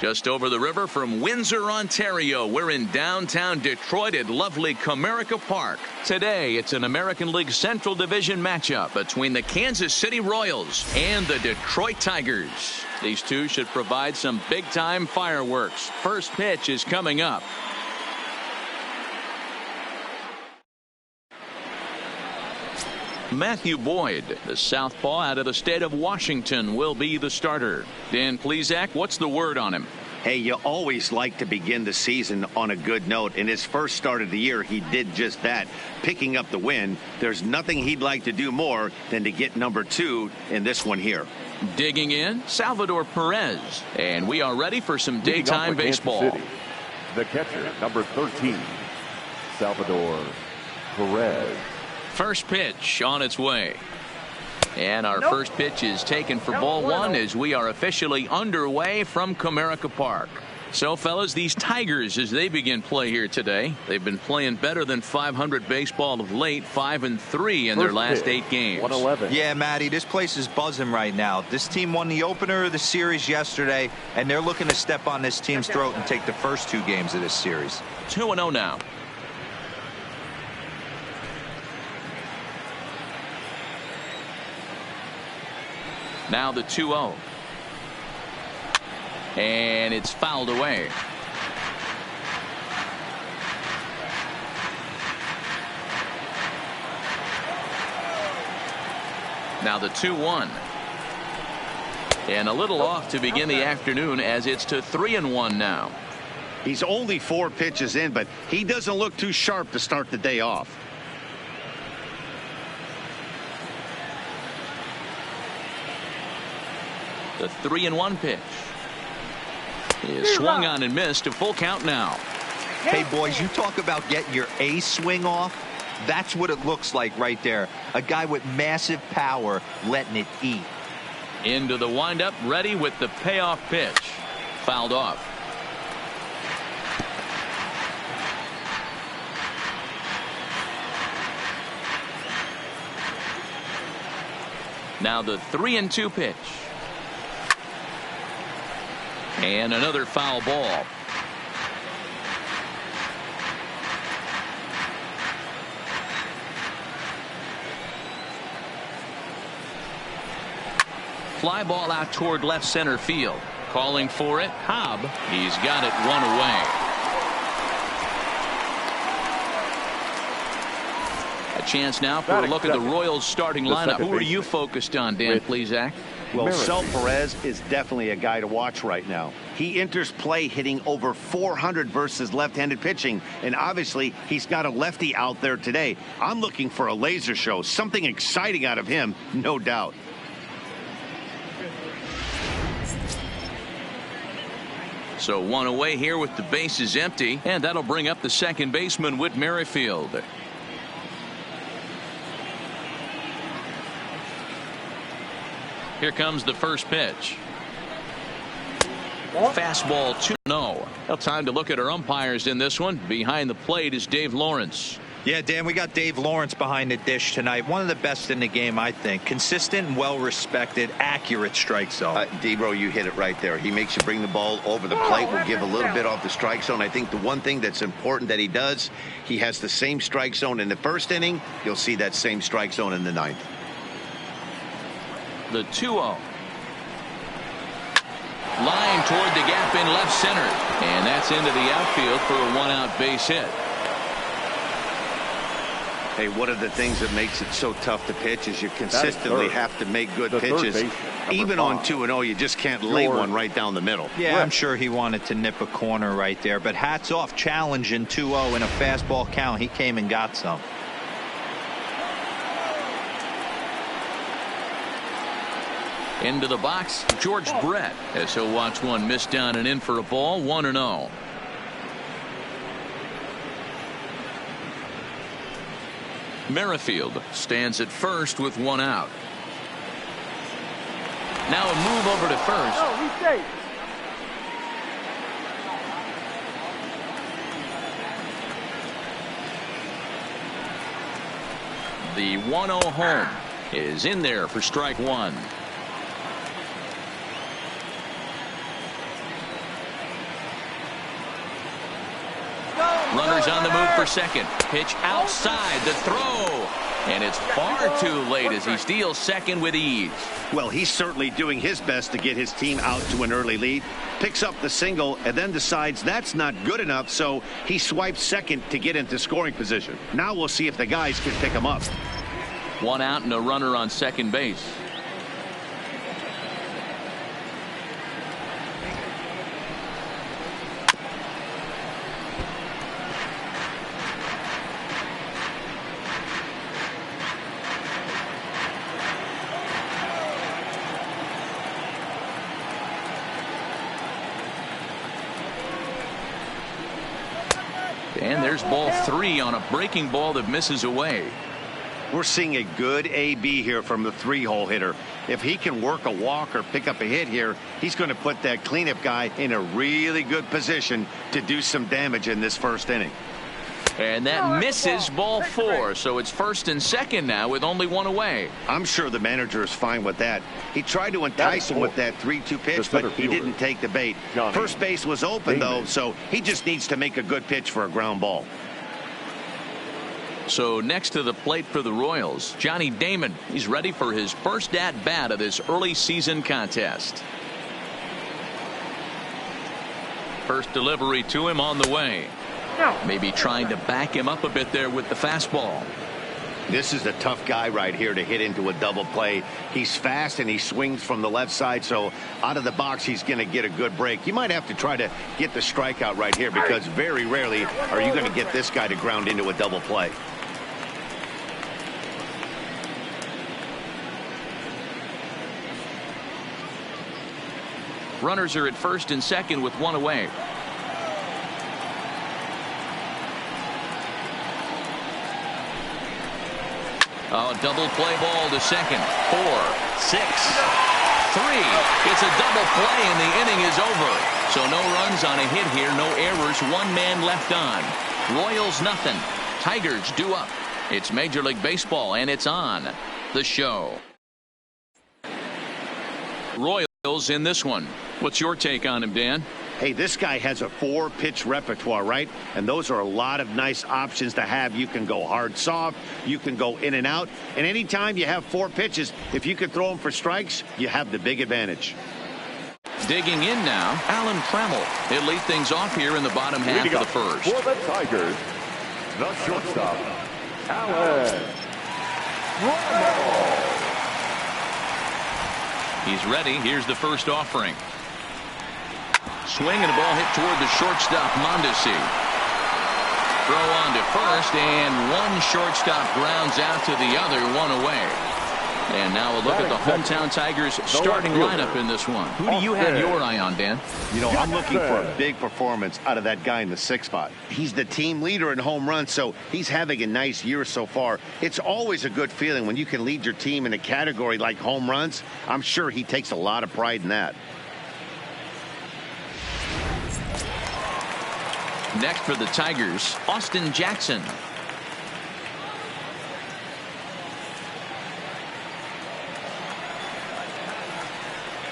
Just over the river from Windsor, Ontario, we're in downtown Detroit at lovely Comerica Park. Today, it's an American League Central Division matchup between the Kansas City Royals and the Detroit Tigers. These two should provide some big-time fireworks. First pitch is coming up. Matthew Boyd, the southpaw out of the state of Washington, will be the starter. Dan Plesac, what's the word on him? Hey, you always like to begin the season on a good note. In his first start of the year, he did just that, picking up the win. There's nothing he'd like to do more than to get number 2 in this one here. Digging in, Salvador Perez. And we are ready for some daytime baseball. City, the catcher, number 13, Salvador Perez. First pitch on its way. And our first pitch is taken for ball 1 as we are officially underway from Comerica Park. So, fellas, these Tigers, as they begin play here today, they've been playing better than .500 baseball of late, 5-3 in their last 8 games. 111. Yeah, Matty, this place is buzzing right now. This team won the opener of the series yesterday, and they're looking to step on this team's throat and take the first 2 games of this series. 2-0 now. Now the 2-0. And it's fouled away. Now the 2-1. And a little off to begin the afternoon as it's to 3-1 now. He's only 4 pitches in, but he doesn't look too sharp to start the day off. The 3-1 pitch is swung on and missed. A full count now. Hey, boys, you talk about getting your A swing off. That's what it looks like right there. A guy with massive power letting it eat. Into the windup, ready with the payoff pitch. Fouled off. Now the 3-2 pitch. And another foul ball. Fly ball out toward left center field. Calling for it, Hobb. He's got it 1 away. A chance now for a look at the Royals starting lineup. Who are you focused on, Dan Plesac? Well, Sal Perez is definitely a guy to watch right now. He enters play hitting over 400 versus left-handed pitching, and obviously he's got a lefty out there today. I'm looking for a laser show, something exciting out of him, no doubt. So 1 away here with the bases empty, and that'll bring up the second baseman, Whit Merrifield. Here comes the first pitch. Fastball 2-0. Well, time to look at our umpires in this one. Behind the plate is Dave Lawrence. Yeah, Dan, we got Dave Lawrence behind the dish tonight. One of the best in the game, I think. Consistent and well-respected, accurate strike zone. D-Bro, you hit it right there. He makes you bring the ball over the plate. Will give a little bit off the strike zone. I think the one thing that's important that he does, he has the same strike zone in the first inning. You'll see that same strike zone in the 9th. The 2-0. Line toward the gap in left center. And that's into the outfield for a 1-out base hit. Hey, one of the things that makes it so tough to pitch is you consistently have to make good pitches. Even on 2-0, you just can't lay one right down the middle. Yeah, I'm sure he wanted to nip a corner right there. But hats off, challenging 2-0 in a fastball count. He came and got some. Into the box, George Brett, as he'll watch one miss down and in for a ball. 1-0. Merrifield stands at first with 1 out. Now a move over to first. The 1-0 home is in there for strike 1. Runners on the move for second. Pitch outside, the throw. And it's far too late as he steals second with ease. Well, he's certainly doing his best to get his team out to an early lead. Picks up the single and then decides that's not good enough, so he swipes second to get into scoring position. Now we'll see if the guys can pick him up. One out and a runner on second base. And there's ball 3 on a breaking ball that misses away. We're seeing a good AB here from the 3-hole hitter. If he can work a walk or pick up a hit here, he's going to put that cleanup guy in a really good position to do some damage in this first inning. And that misses ball 4, so it's first and second now with only one away. I'm sure the manager is fine with that. He tried to entice him with that 3-2 pitch, but he didn't take the bait. First base was open, though, so he just needs to make a good pitch for a ground ball. So next to the plate for the Royals, Johnny Damon. He's ready for his first at-bat of this early season contest. First delivery to him on the way. Maybe trying to back him up a bit there with the fastball. This is a tough guy right here to hit into a double play. He's fast and he swings from the left side, so out of the box he's going to get a good break. You might have to try to get the strikeout right here because very rarely are you going to get this guy to ground into a double play. Runners are at first and second with one away. Oh, double play ball to second. 4, 6, 3. It's a double play and the inning is over. So no runs on a hit here, no errors, one man left on. Royals nothing. Tigers due up. It's Major League Baseball and it's on the show. Royals in this one. What's your take on him, Dan? Hey, this guy has a 4-pitch repertoire, right? And those are a lot of nice options to have. You can go hard, soft. You can go in and out. And anytime you have 4 pitches, if you can throw them for strikes, you have the big advantage. Digging in now, Alan Trammell. He'll lead things off here in the bottom half of the first. For the Tigers, the shortstop, Alan Trammell. He's ready. Here's the first offering. Swing and a ball hit toward the shortstop, Mondesi. Throw on to first, and one shortstop grounds out to the other, one away. And now a look at the hometown Tigers starting lineup in this one. Who do you have your eye on, Dan? You know, I'm looking for a big performance out of that guy in the 6th spot. He's the team leader in home runs, so he's having a nice year so far. It's always a good feeling when you can lead your team in a category like home runs. I'm sure he takes a lot of pride in that. Next for the Tigers, Austin Jackson.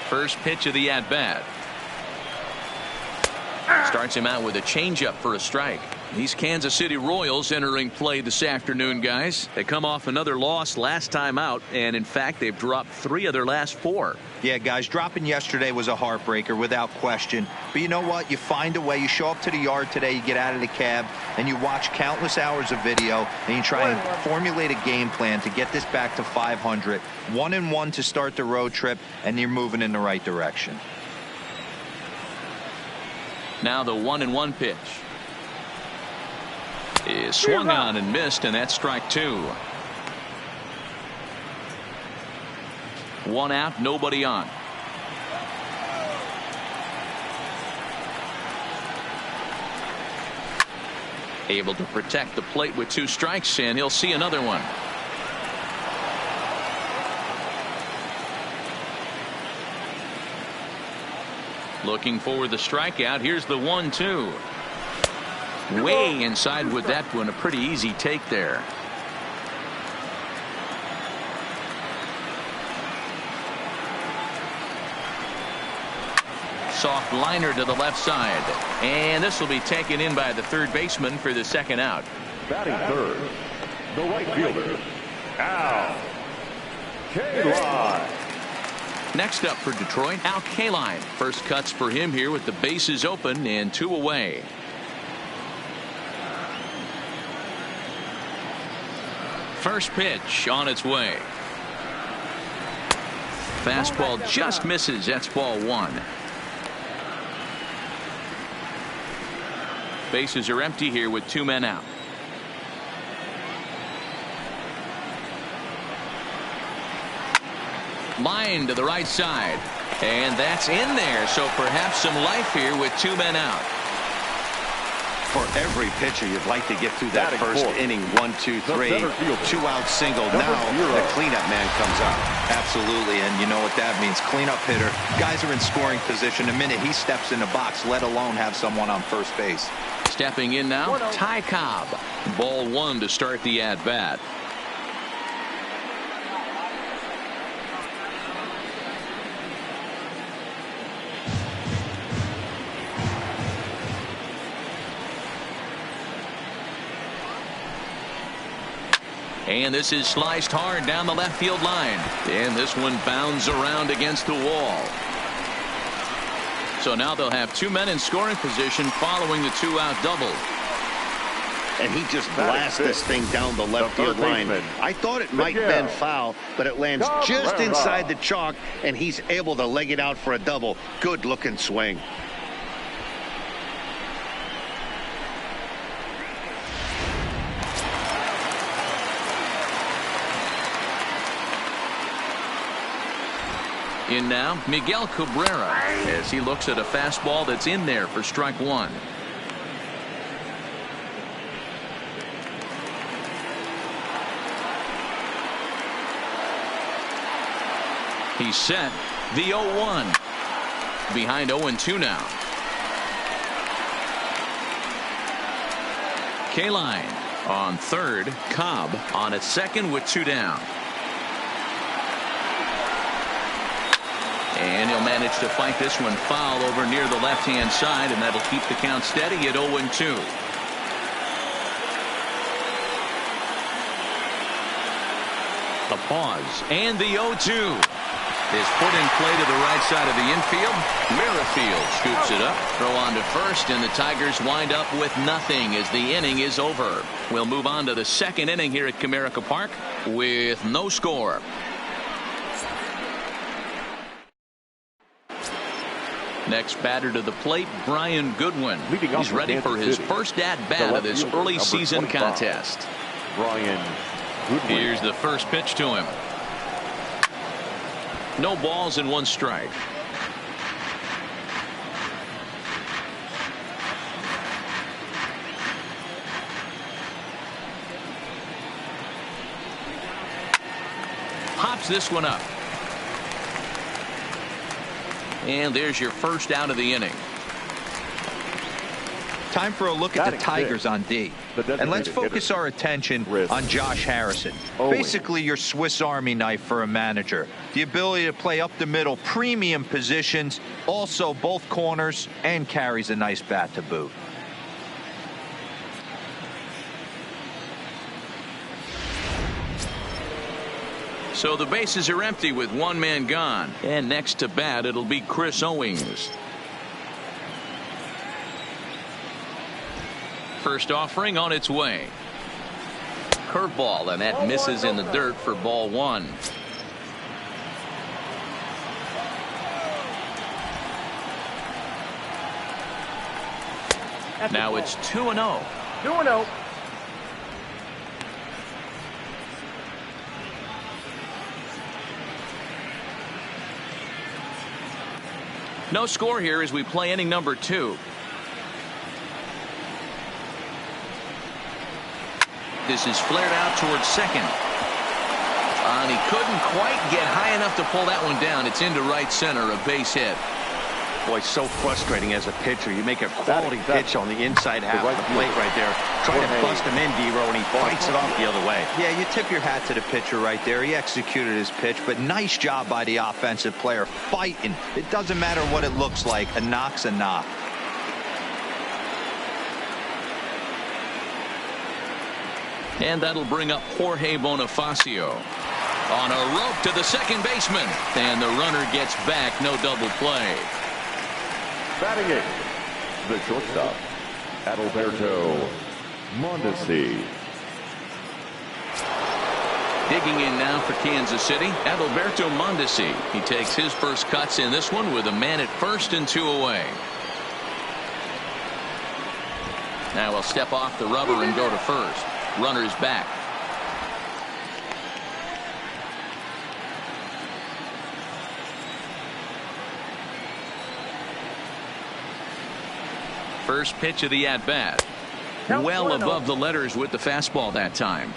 First pitch of the at-bat. Starts him out with a changeup for a strike. These Kansas City Royals entering play this afternoon, guys. They come off another loss last time out, and in fact, they've dropped 3 of their last 4. Yeah, guys, dropping yesterday was a heartbreaker without question. But you know what? You find a way. You show up to the yard today, you get out of the cab, and you watch countless hours of video, and you try and formulate a game plan to get this back to 500. 1-1 to start the road trip, and you're moving in the right direction. Now the 1-1 pitch is swung on and missed, and that's strike 2. 1 out, nobody on. Able to protect the plate with 2 strikes, and he'll see another one. Looking for the strikeout. Here's the 1-2. Way inside with that one. A pretty easy take there. soft liner to the left side. And this will be taken in by the third baseman for the second out. Batting third, the right fielder, Al Kaline. Next up for Detroit, Al Kaline. First cuts for him here with the bases open and 2 away. First pitch on its way. Fastball just misses. That's ball 1. Bases are empty here with 2 men out. Line to the right side. And that's in there. So perhaps some life here with 2 men out. For every pitcher, you'd like to get through that first inning. 1, 2, 3. 2-out single. Now the cleanup man comes up. Absolutely, and you know what that means. Cleanup hitter. Guys are in scoring position the minute he steps in the box, let alone have someone on first base. Stepping in now, Ty Cobb. Ball 1 to start the at-bat. And this is sliced hard down the left field line. And this one bounds around against the wall. So now they'll have 2 men in scoring position following the 2-out double. And he just blasts this thing down the left field line. I thought it might bend foul, but it lands just inside the chalk, and he's able to leg it out for a double. Good looking swing. In now, Miguel Cabrera, as he looks at a fastball that's in there for strike 1. He's set. The 0-1. Behind 0-2 now. Kaline on third. Cobb on at second with 2 down. And he'll manage to fight this one foul over near the left-hand side, and that'll keep the count steady at 0-2. The pause, and the 0-2 is put in play to the right side of the infield. Merrifield scoops it up, throw on to first, and the Tigers wind up with nothing as the inning is over. We'll move on to the second inning here at Comerica Park with no score. Next batter to the plate, Brian Goodwin. He's ready for his first at-bat of this early season contest. Brian Goodwin. Here's the first pitch to him. No balls and 1 strike. Hops this one up. And there's your first out of the inning. Time for a look at the Tigers on D. And let's focus our attention on Josh Harrison. Basically your Swiss Army knife for a manager. The ability to play up the middle, premium positions, also both corners, and carries a nice bat to boot. So the bases are empty with 1 man gone. And next to bat, it'll be Chris Owings. First offering on its way. Curveball, and that misses in the dirt for ball 1. Now it's 2-0. 2-0. No score here as we play inning number 2. This is flared out towards second. And he couldn't quite get high enough to pull that one down. It's into right center, a base hit. Boy, so frustrating as a pitcher. You make a quality pitch on the inside half of the plate right there. Try to bust him in, D-Row, and he fights it off the other way. Yeah, you tip your hat to the pitcher right there. He executed his pitch, but nice job by the offensive player fighting. It doesn't matter what it looks like. A knock's a knock. And that'll bring up Jorge Bonifacio. On a rope to the second baseman. And the runner gets back. No double play. Batting it, the shortstop, Adalberto Mondesi. Digging in now for Kansas City, Adalberto Mondesi. He takes his first cuts in this one with a man at first and 2 away. Now he'll step off the rubber and go to first. Runner's back. First pitch of the at-bat. Well above the letters with the fastball that time.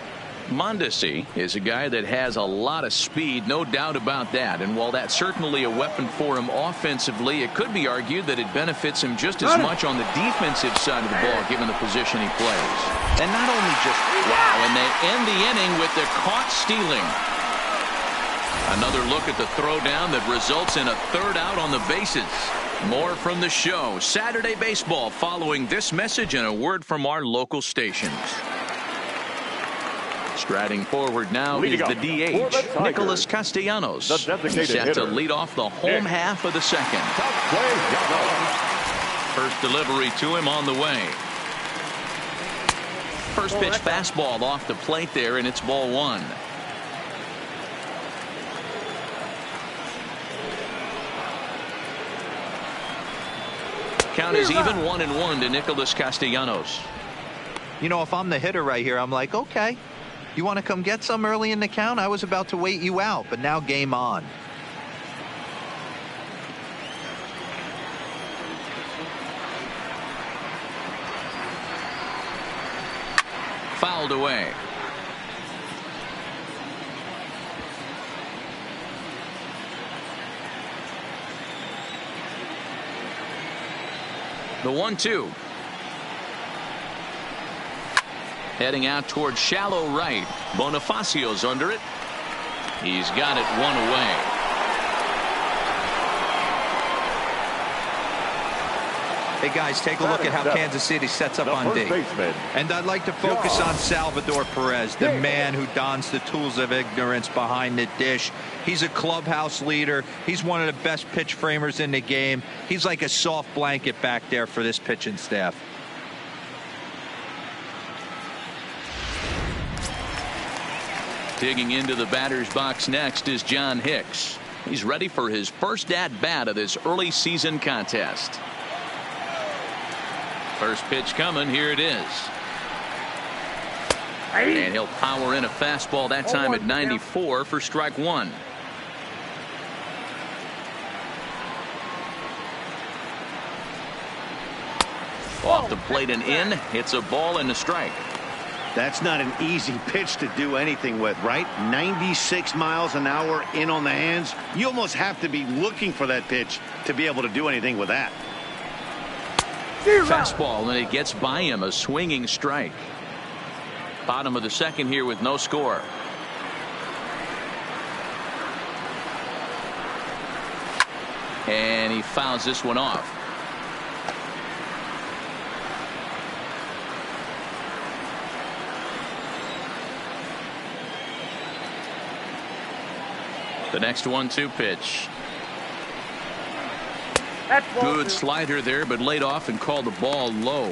Mondesi is a guy that has a lot of speed, no doubt about that. And while that's certainly a weapon for him offensively, it could be argued that it benefits him just as much on the defensive side of the ball, given the position he plays. And not only just... Wow, and they end the inning with the caught stealing. Another look at the throwdown that results in a third out on the bases. More from the show. Saturday Baseball following this message and a word from our local stations. Striding forward now is the DH, Nicholas Castellanos. Set to lead off the home half of the second. First delivery to him on the way. First pitch fastball off the plate there, and it's ball one. Count is even 1-1 to Nicholas Castellanos. You know, if I'm the hitter right here, I'm like, okay, you want to come get some early in the count? I was about to wait you out, but now game on. Fouled away. The 1-2. Heading out towards shallow right. Bonifacio's under it. He's got it one away. Hey guys, take a look at how Kansas City sets up on D. And I'd like to focus on Salvador Perez, the man who dons the tools of ignorance behind the dish. He's a clubhouse leader. He's one of the best pitch framers in the game. He's like a soft blanket back there for this pitching staff. Digging into the batter's box next is John Hicks. He's ready for his first at-bat of this early season contest. First pitch coming. Here it is. And he'll power in a fastball that time at 94 for strike one. Off the plate and in. It's a ball and a strike. That's not an easy pitch to do anything with, right? 96 miles an hour in on the hands. You almost have to be looking for that pitch to be able to do anything with that. Fastball, and it gets by him, a swinging strike. Bottom of the second here with no score. And he fouls this one off. The next 1-2 pitch. Good slider there, but laid off and called the ball low.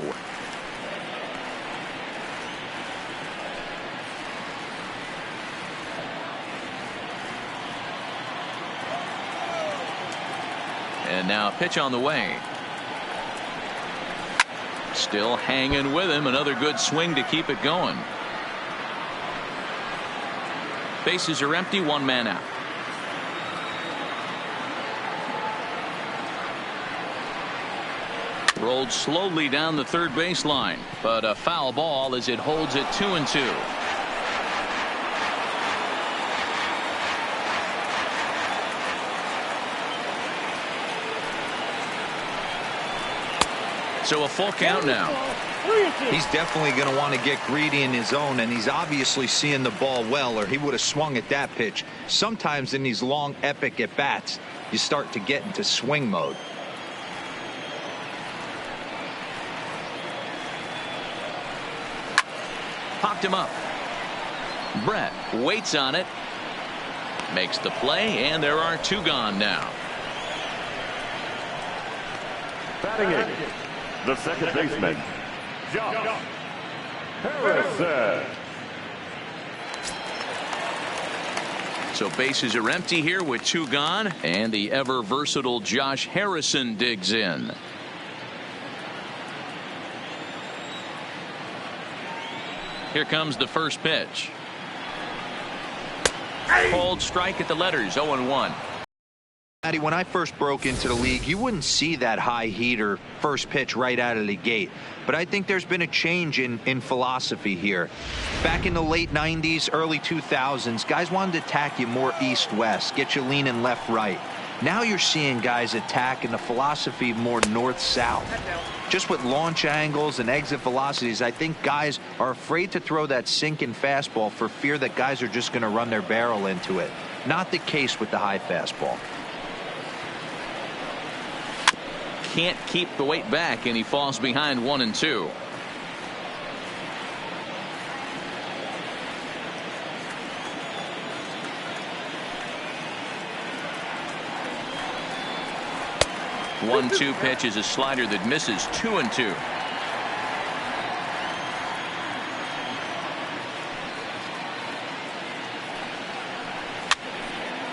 And now a pitch on the way. Still hanging with him. Another good swing to keep it going. Bases are empty. One man out. Rolled slowly down the third baseline, but a foul ball as it holds it 2-2. So a full count now. He's definitely going to want to get greedy in his own, and he's obviously seeing the ball well, or he would have swung at that pitch. Sometimes in these long, epic at-bats, you start to get into swing mode. Popped him up. Brett waits on it. Makes the play, and there are 2 gone now. Batting in, the second baseman, Josh Harrison. So bases are empty here with 2 gone, and the ever versatile Josh Harrison digs in. Here comes the first pitch. Cold strike at the letters, 0-1. Matty, when I first broke into the league, you wouldn't see that high heater first pitch right out of the gate. But I think there's been a change in philosophy here. Back in the late 90s, early 2000s, guys wanted to attack you more east-west, get you leaning left-right. Now you're seeing guys attack in the philosophy more north-south. Just with launch angles and exit velocities, I think guys are afraid to throw that sinking fastball for fear that guys are just going to run their barrel into it. Not the case with the high fastball. Can't keep the weight back, and he falls behind 1-2. One-two pitch is a slider that misses, 2-2.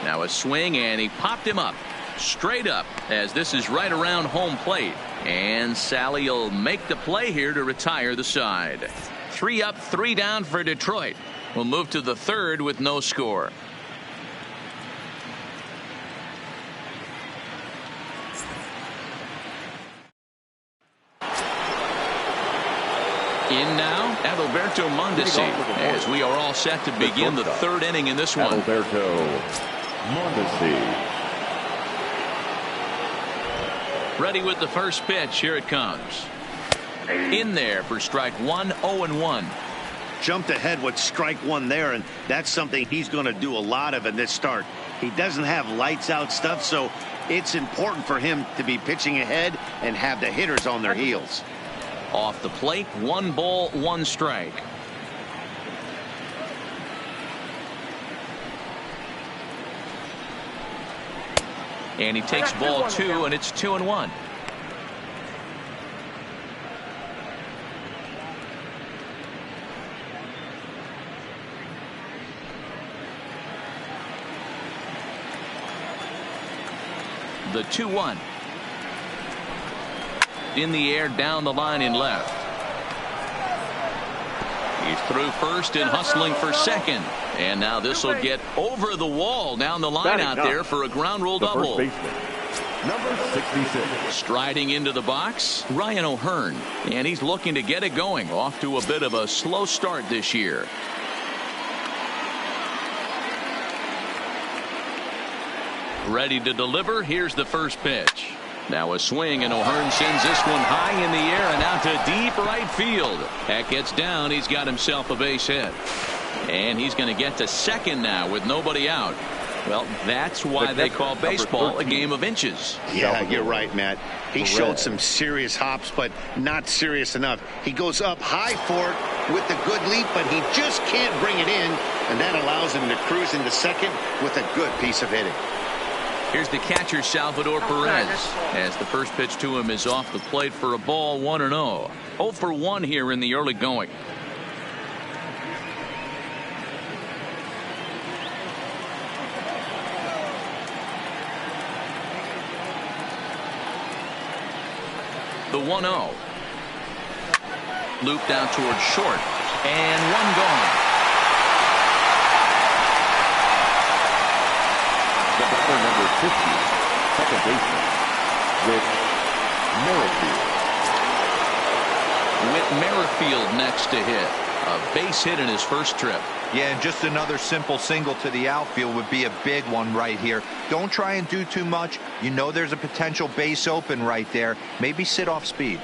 Now a swing, and he popped him up. Straight up, as this is right around home plate. And Sally will make the play here to retire the side. 3 up, 3 down for Detroit. We'll move to the third with no score. In now, Adalberto Mondesi, as we are all set to begin the third inning in this one. Adalberto Mondesi. Ready with the first pitch. Here it comes. In there for strike 1, 0-1. Jumped ahead with strike 1 there, and that's something he's going to do a lot of in this start. He doesn't have lights out stuff, so it's important for him to be pitching ahead and have the hitters on their heels. Off the plate, 1 ball, 1 strike. And he takes ball 2, and it's 2-1. The 2-1. In the air, down the line in left. He's through first and hustling for second. And now this will get over the wall down the line out there for a ground rule double. Number 66. Striding into the box, Ryan O'Hearn. And he's looking to get it going. Off to a bit of a slow start this year. Ready to deliver. Here's the first pitch. Now a swing, and O'Hearn sends this one high in the air and out to deep right field. That gets down. He's got himself a base hit. And he's going to get to second now with nobody out. Well, that's why they call baseball a game of inches. Yeah, you're right, Matt. He showed some serious hops, but not serious enough. He goes up high for it with a good leap, but he just can't bring it in, and that allows him to cruise into second with a good piece of hitting. Here's the catcher, Salvador Perez, as the first pitch to him is off the plate for a ball, 1-0. 0 for 1 here in the early going. The 1-0. Looped out towards short, and 1 gone. The batter, number 50, second baseman, Whit Merrifield next to hit. A base hit in his first trip. Yeah, and just another simple single to the outfield would be a big one right here. Don't try and do too much. You know there's a potential base open right there. Maybe sit off speed.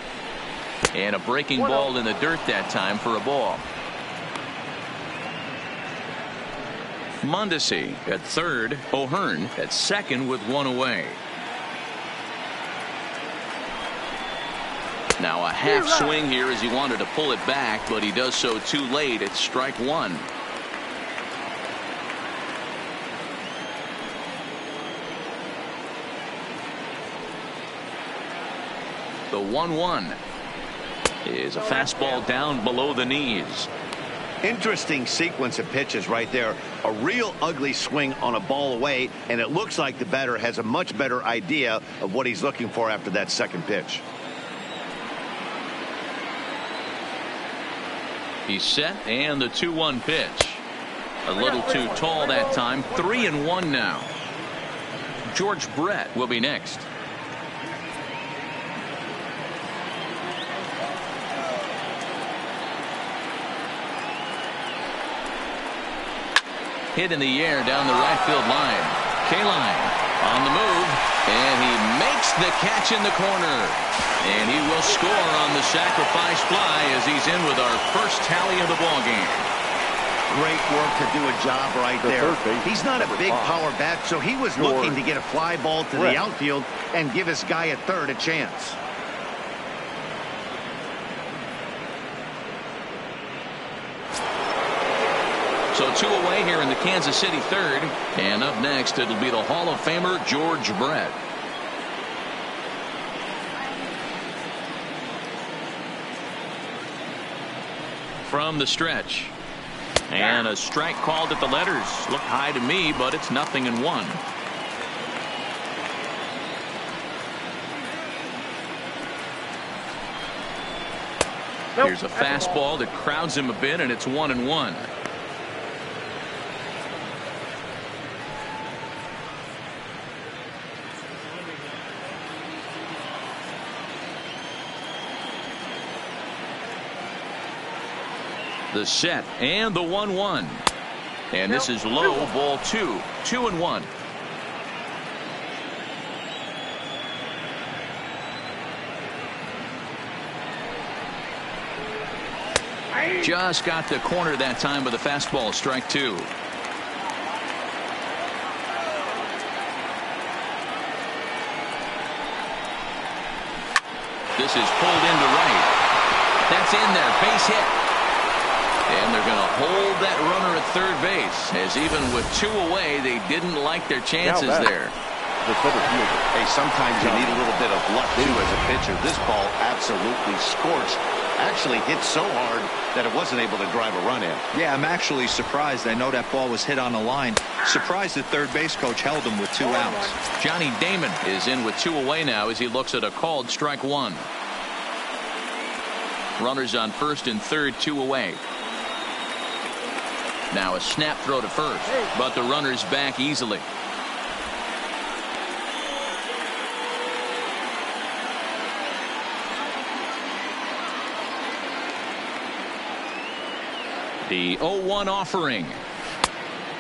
And a breaking ball in the dirt that time for a ball. Mondesi at third. O'Hearn at second with one away. Now a half swing here as he wanted to pull it back, but he does so too late. It's strike one. The 1-1 is a fastball down below the knees. Interesting sequence of pitches right there. A real ugly swing on a ball away, and it looks like the batter has a much better idea of what he's looking for after that second pitch. He's set, and the 2-1 pitch. A little too tall that time. 3-1 now. George Brett will be next. Hit in the air down the right field line. Kaline on the move, and he makes the catch in the corner. And he will score on the sacrifice fly as he's in with our first tally of the ball game. Great work to do a job right there. He's not a big power bat, so he was looking to get a fly ball to the outfield and give his guy at third a chance. So 2 away here in the Kansas City third. And up next, it'll be the Hall of Famer George Brett. From the stretch. And a strike called at the letters. Looked high to me, but it's 0-1. Here's a fastball that crowds him a bit, and it's 1-1. The set and the 1-1. And this is low, ball 2. 2-1. Just got the corner that time with a fastball. Strike 2. This is pulled into right. That's in there. Base hit. And they're going to hold that runner at third base, as even with 2 away, they didn't like their chances there. Hey, sometimes you need a little bit of luck, too, as a pitcher. This ball absolutely scorched. Actually hit so hard that it wasn't able to drive a run in. Yeah, I'm actually surprised. I know that ball was hit on the line. Surprised the third base coach held him with 2 outs. Johnny Damon is in with 2 away now as he looks at a called strike 1. Runners on first and third, 2 away. Now a snap throw to first, but the runner's back easily. The 0-1 offering.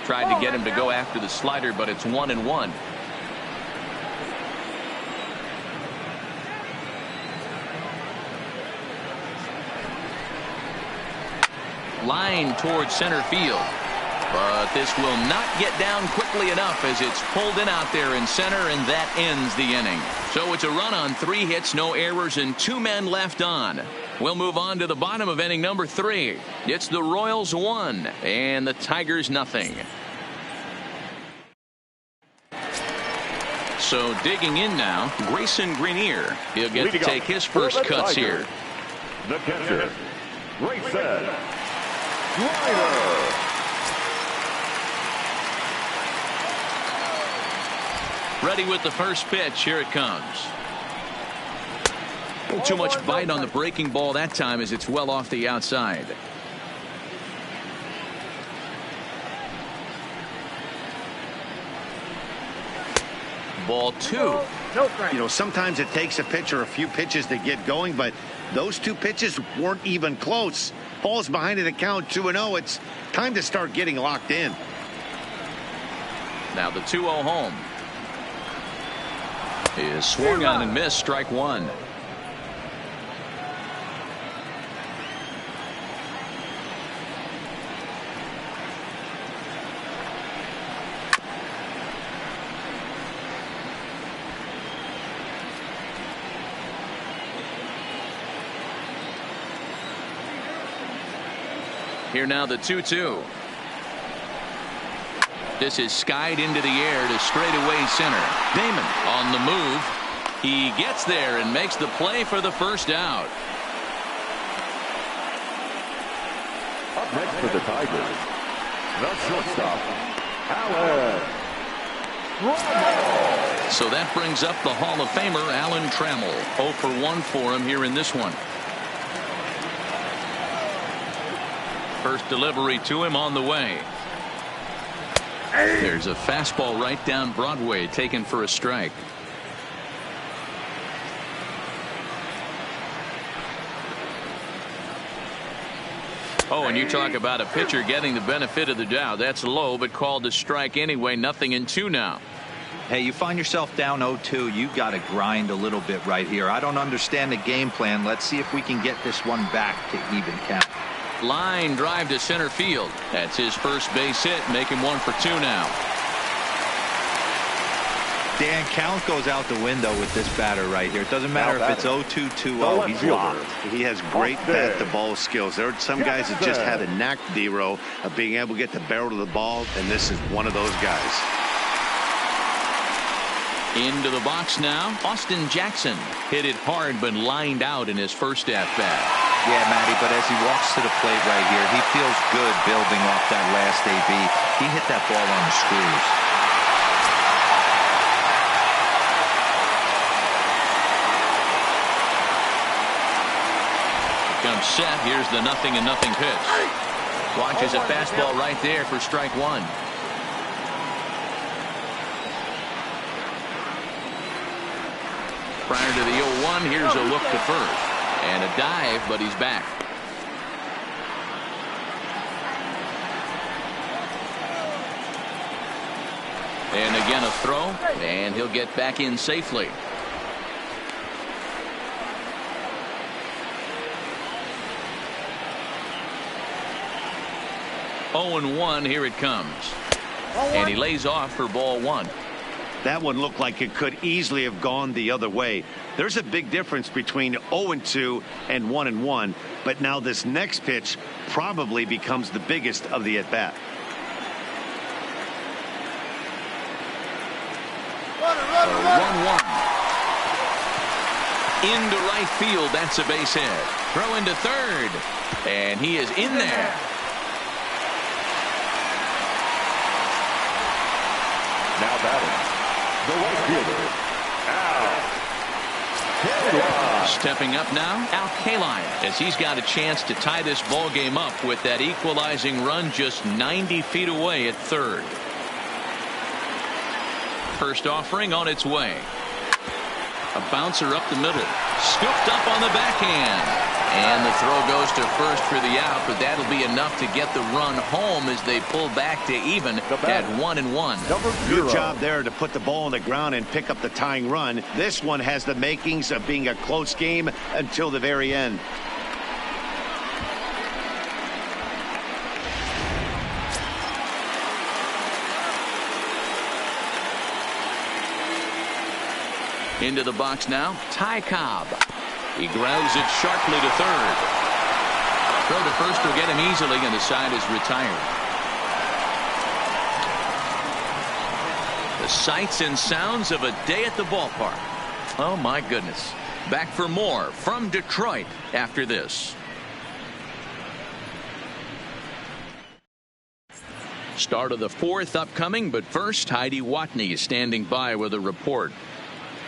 Tried to get him to go after the slider, but it's 1-1. Line towards center field, but this will not get down quickly enough as it's pulled in out there in center, and that ends the inning. So it's a run on 3 hits, no errors, and 2 men left on. We'll move on to the bottom of inning number 3. It's the Royals 1 and the Tigers nothing. So digging in now, Grayson Greenier. He'll get to take his first cuts here. The catcher, Grayson Greenier. Ready with the first pitch. Here it comes. Too much bite on the breaking ball that time as it's well off the outside. Ball 2. You know, sometimes it takes a pitcher a few pitches to get going, but those 2 pitches weren't even close. Ball's behind in the count, 2-0. It's time to start getting locked in. Now the 2-0 home is swung on and missed. Strike 1. Here now the 2-2. This is skied into the air to straightaway center. Damon on the move. He gets there and makes the play for the first out. Up next for the Tigers, the shortstop, Alan Trammell. So that brings up the Hall of Famer Alan Trammell. 0 for 1 for him here in this one. First delivery to him on the way. There's a fastball right down Broadway, taken for a strike. Oh, and you talk about a pitcher getting the benefit of the doubt. That's low, but called a strike anyway. 0-2 now. Hey, you find yourself down 0-2. You got to grind a little bit right here. I don't understand the game plan. Let's see if we can get this one back to even count. Line drive to center field. That's his first base hit, making 1 for 2 now. Dan, count goes out the window with this batter right here. It doesn't matter if it's 0-2, 2-0. He's locked. He has great bat-to-ball skills. There are some guys that just have a knack, D-Row, of being able to get the barrel of the ball, and this is one of those guys. Into the box now. Austin Jackson hit it hard, but lined out in his first at-bat. Yeah, Matty, but as he walks to the plate right here, he feels good building off that last AB. He hit that ball on the screws. Comes set. Here's the 0-0 pitch. Watches a fastball right there for strike 1. Prior to the 0-1, here's a look to first. And a dive, but he's back. And again a throw, and he'll get back in safely. Oh, 1, here it comes. And he lays off for ball 1. That one looked like it could easily have gone the other way. There's a big difference between 0-2 and 1-1, but now this next pitch probably becomes the biggest of the at-bat. Into right field, that's a base hit. Throw into third, and he is in there. Now batting, the right fielder, Al Kaline. Stepping up now, Al Kaline, as he's got a chance to tie this ball game up with that equalizing run just 90 feet away at third. First offering on its way. A bouncer up the middle, scooped up on the backhand. And the throw goes to first for the out, but that'll be enough to get the run home as they pull back to even at 1-1. Good job there to put the ball on the ground and pick up the tying run. This one has the makings of being a close game until the very end. Into the box now, Ty Cobb. He grounds it sharply to third. Throw to first will get him easily, and the side is retired. The sights and sounds of a day at the ballpark. Oh, my goodness. Back for more from Detroit after this. Start of the 4th upcoming, but first, Heidi Watney is standing by with a report.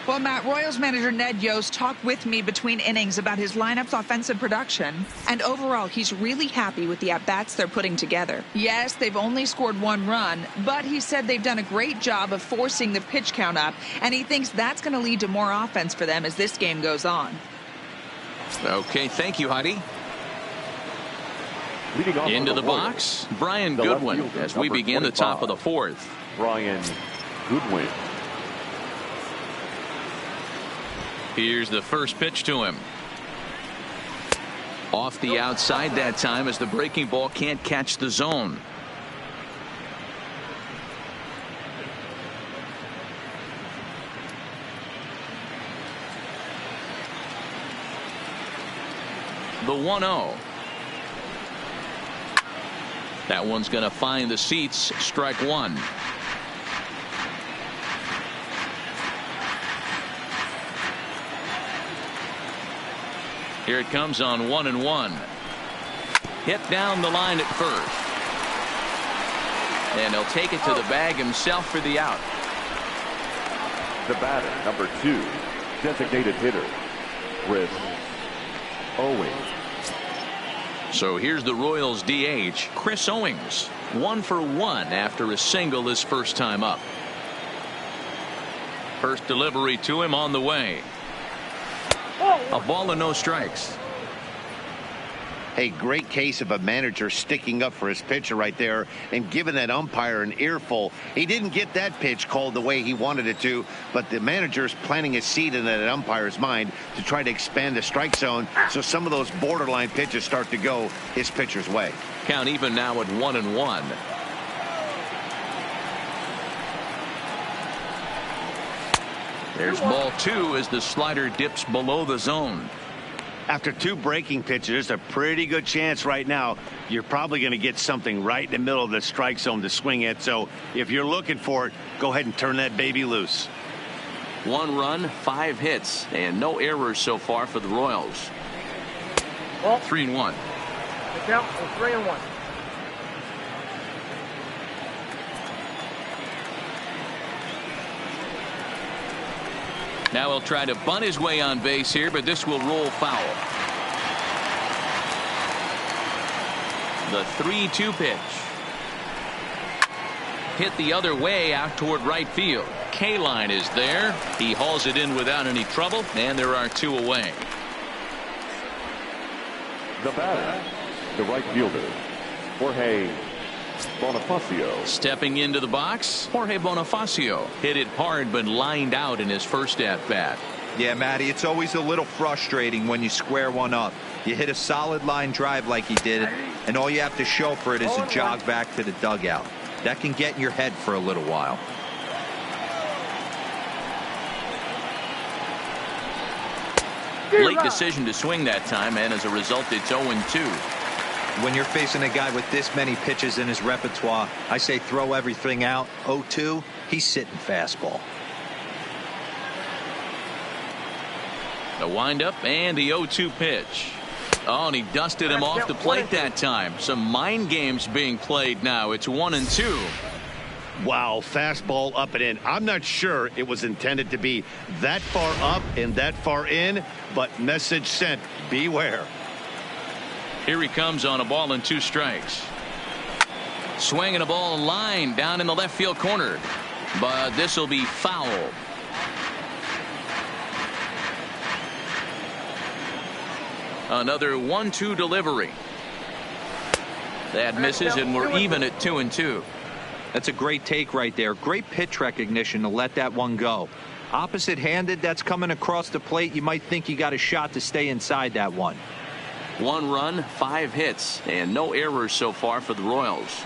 Well, Matt, Royals manager Ned Yost talked with me between innings about his lineup's offensive production. And overall, he's really happy with the at-bats they're putting together. Yes, they've only scored 1 run, but he said they've done a great job of forcing the pitch count up, and he thinks that's going to lead to more offense for them as this game goes on. Okay, thank you, Heidi. Into the box, Brian Goodwin, as we begin the top of the 4th. Brian Goodwin. Here's the first pitch to him. Off the outside that time as the breaking ball can't catch the zone. The 1-0. That one's going to find the seats. Strike one. Here it comes on 1-1. Hit down the line at first. And he'll take it to the bag himself for the out. The batter, number 2, designated hitter, Chris Owings. So here's the Royals DH, Chris Owings. 1 for 1 after a single his first time up. First delivery to him on the way. A ball and no strikes. A great case of a manager sticking up for his pitcher right there and giving that umpire an earful. He didn't get that pitch called the way he wanted it to, but the manager's planting a seed in that umpire's mind to try to expand the strike zone so some of those borderline pitches start to go his pitcher's way. Count even now at 1-1. There's ball 2 as the slider dips below the zone. After 2 breaking pitches, there's a pretty good chance right now you're probably going to get something right in the middle of the strike zone to swing at. So if you're looking for it, go ahead and turn that baby loose. 1 run, 5 hits, and no errors so far for the Royals. 3-1. Count 3-1. Now he'll try to bunt his way on base here, but this will roll foul. The 3-2 pitch. Hit the other way out toward right field. K-line is there. He hauls it in without any trouble, and there are 2 away. The batter, the right fielder, Jorge Bonifacio. Stepping into the box, Jorge Bonifacio hit it hard but lined out in his first at bat. Yeah, Matty, it's always a little frustrating when you square one up. You hit a solid line drive like he did, and all you have to show for it is a jog back to the dugout. That can get in your head for a little while. Late decision to swing that time, and as a result, it's 0-2. When you're facing a guy with this many pitches in his repertoire, I say throw everything out. 0-2, he's sitting fastball. The windup and the 0-2 pitch. Oh, and he dusted him off the plate that time. Some mind games being played now. It's 1-2. Wow, fastball up and in. I'm not sure it was intended to be that far up and that far in, but message sent. Beware. Here he comes on a ball and 2 strikes. Swinging a ball line down in the left field corner, but this will be foul. Another 1-2 delivery. That misses, and we're even at 2-2. That's a great take right there. Great pitch recognition to let that one go. Opposite handed, that's coming across the plate. You might think you got a shot to stay inside that one. 1 run, 5 hits, and no errors so far for the Royals.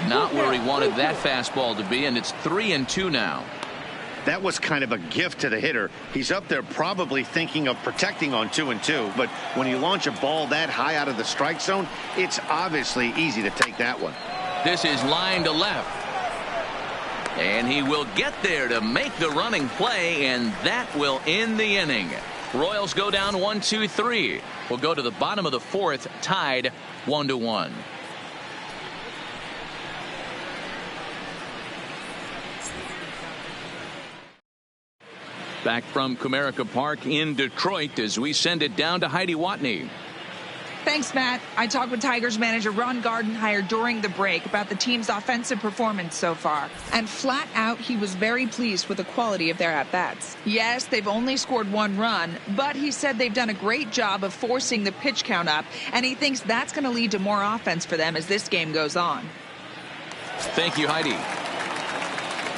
Not where he wanted that fastball to be, and it's 3-2 now. That was kind of a gift to the hitter. He's up there probably thinking of protecting on 2-2, but when you launch a ball that high out of the strike zone, it's obviously easy to take that one. This is line to left. And he will get there to make the running play, and that will end the inning. Royals go down 1-2-3. We'll go to the bottom of the 4th, tied 1-1. Back from Comerica Park in Detroit as we send it down to Heidi Watney. Thanks, Matt. I talked with Tigers manager Ron Gardenhire during the break about the team's offensive performance so far. And flat out, he was very pleased with the quality of their at-bats. Yes, they've only scored 1 run, but he said they've done a great job of forcing the pitch count up, and he thinks that's going to lead to more offense for them as this game goes on. Thank you, Heidi.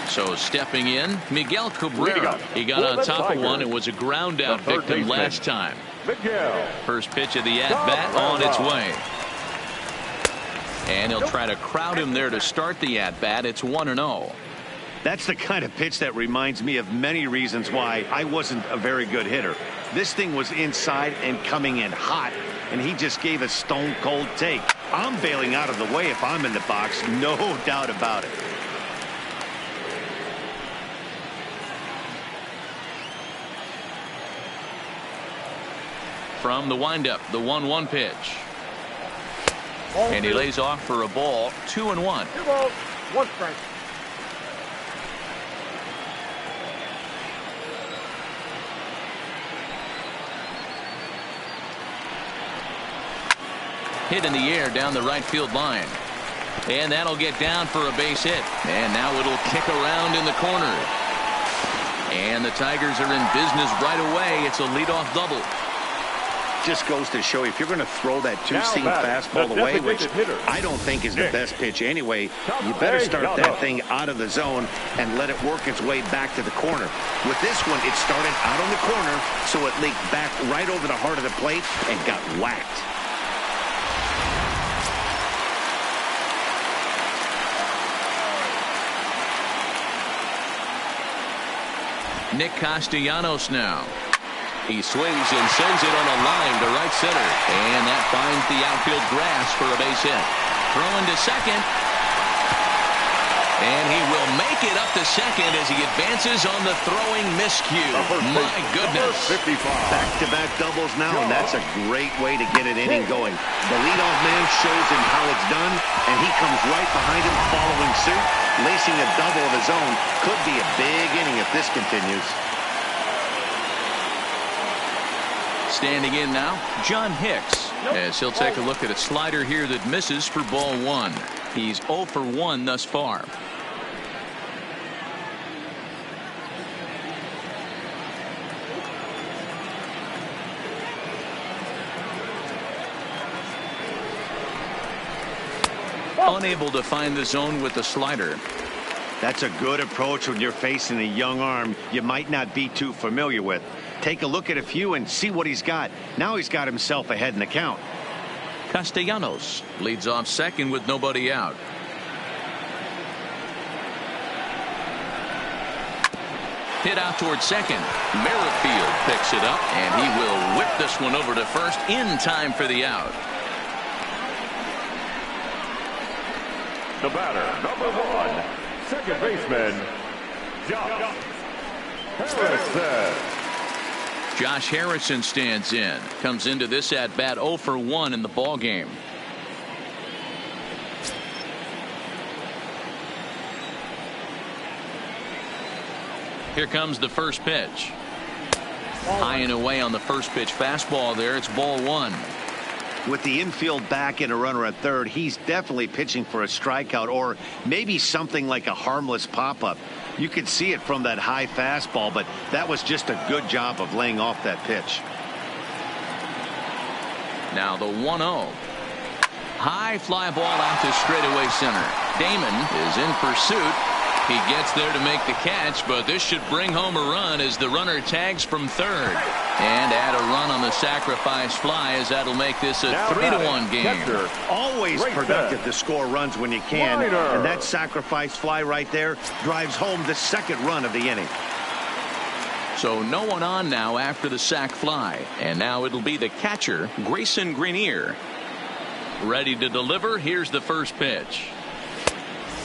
So stepping in, Miguel Cabrera. He got on top of one. It was a ground out victim last time. First pitch of the at-bat on its way. And he'll try to crowd him there to start the at-bat. It's 1-0. That's the kind of pitch that reminds me of many reasons why I wasn't a very good hitter. This thing was inside and coming in hot. and he just gave a stone-cold take. I'm bailing out of the way if I'm in the box, no doubt about it. From the windup, the 1-1 pitch. And he lays off for a ball, 2-1. 2 balls, 1 strike. Hit in the air down the right field line. And that'll get down for a base hit. And now it'll kick around in the corner. And the Tigers are in business right away. It's a leadoff double. Just goes to show you, if you're going to throw that two-seam fastball away, which I don't think is the best pitch anyway, you better start that thing out of the zone and let it work its way back to the corner. With this one, it started out on the corner, so it leaked back right over the heart of the plate and got whacked. Nick Castellanos now. He swings and sends it on a line to right center. And that finds the outfield grass for a base hit. Throwing to second. And he will make it up to second as he advances on the throwing miscue. My goodness. Back-to-back doubles now, and that's a great way to get an inning going. The leadoff man shows him how it's done, and he comes right behind him following suit. Lacing a double of his own could be a big inning if this continues. Standing in now, John Hicks, as he'll take a look at a slider here that misses for ball 1. He's 0 for 1 thus far. Unable to find the zone with the slider. That's a good approach when you're facing a young arm you might not be too familiar with. Take a look at a few and see what he's got. Now he's got himself ahead in the count. Castellanos leads off second with nobody out. Hit out towards second. Merrifield picks it up, and he will whip this one over to first in time for the out. The batter, number 1, second baseman, Josh Harrison. Josh Harrison stands in. Comes into this at bat 0 for 1 in the ball game. Here comes the first pitch. High and away on the first pitch fastball there. It's ball 1. With the infield back and a runner at third, he's definitely pitching for a strikeout or maybe something like a harmless pop-up. You could see it from that high fastball, but that was just a good job of laying off that pitch. Now the 1-0. High fly ball out to straightaway center. Damon is in pursuit. He gets there to make the catch, but this should bring home a run as the runner tags from third. And add a run on the sacrifice fly as that'll make this a 3-1 game. Always productive to score runs when you can. And that sacrifice fly right there drives home the second run of the inning. So no one on now after the sac fly. And now it'll be the catcher, Grayson Greenier. Ready to deliver. Here's the first pitch.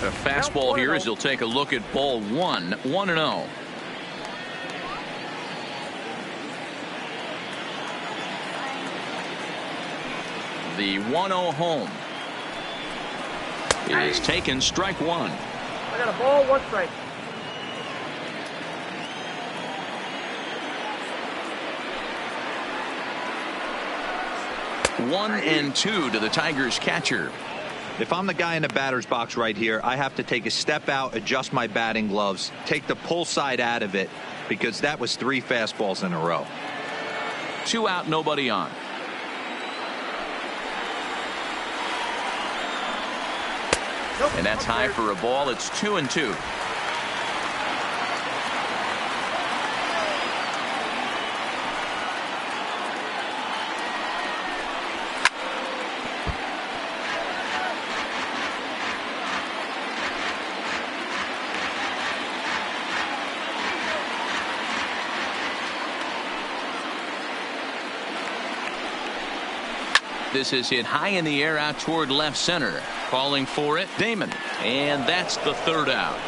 A fastball here as he'll take a look at ball 1, 1-0. The 1-0 home is taken, strike 1. I got a ball, 1 strike. One and 2 to the Tigers catcher. If I'm the guy in the batter's box right here, I have to take a step out, adjust my batting gloves, take the pull side out of it, because that was 3 fastballs in a row. 2 out, nobody on. And that's high for a ball. It's 2-2. This is hit high in the air out toward left center. Calling for it, Damon. And that's the third out.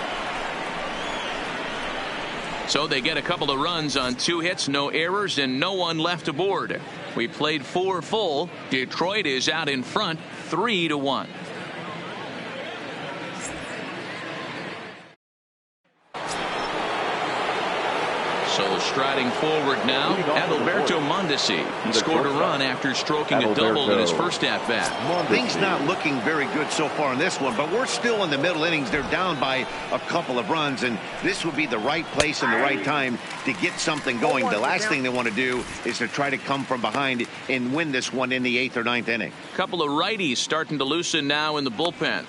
So they get a couple of runs on 2 hits, no errors, and no one left aboard. We played 4 full. Detroit is out in front, 3-1. So striding forward now, Adalberto Mondesi. He scored a run after stroking a double in his first at-bat. Things not looking very good so far in this one, but we're still in the middle innings. They're down by a couple of runs, and this would be the right place and the right time to get something going. The last thing they want to do is to try to come from behind and win this one in the 8th or 9th inning. A couple of righties starting to loosen now in the bullpen.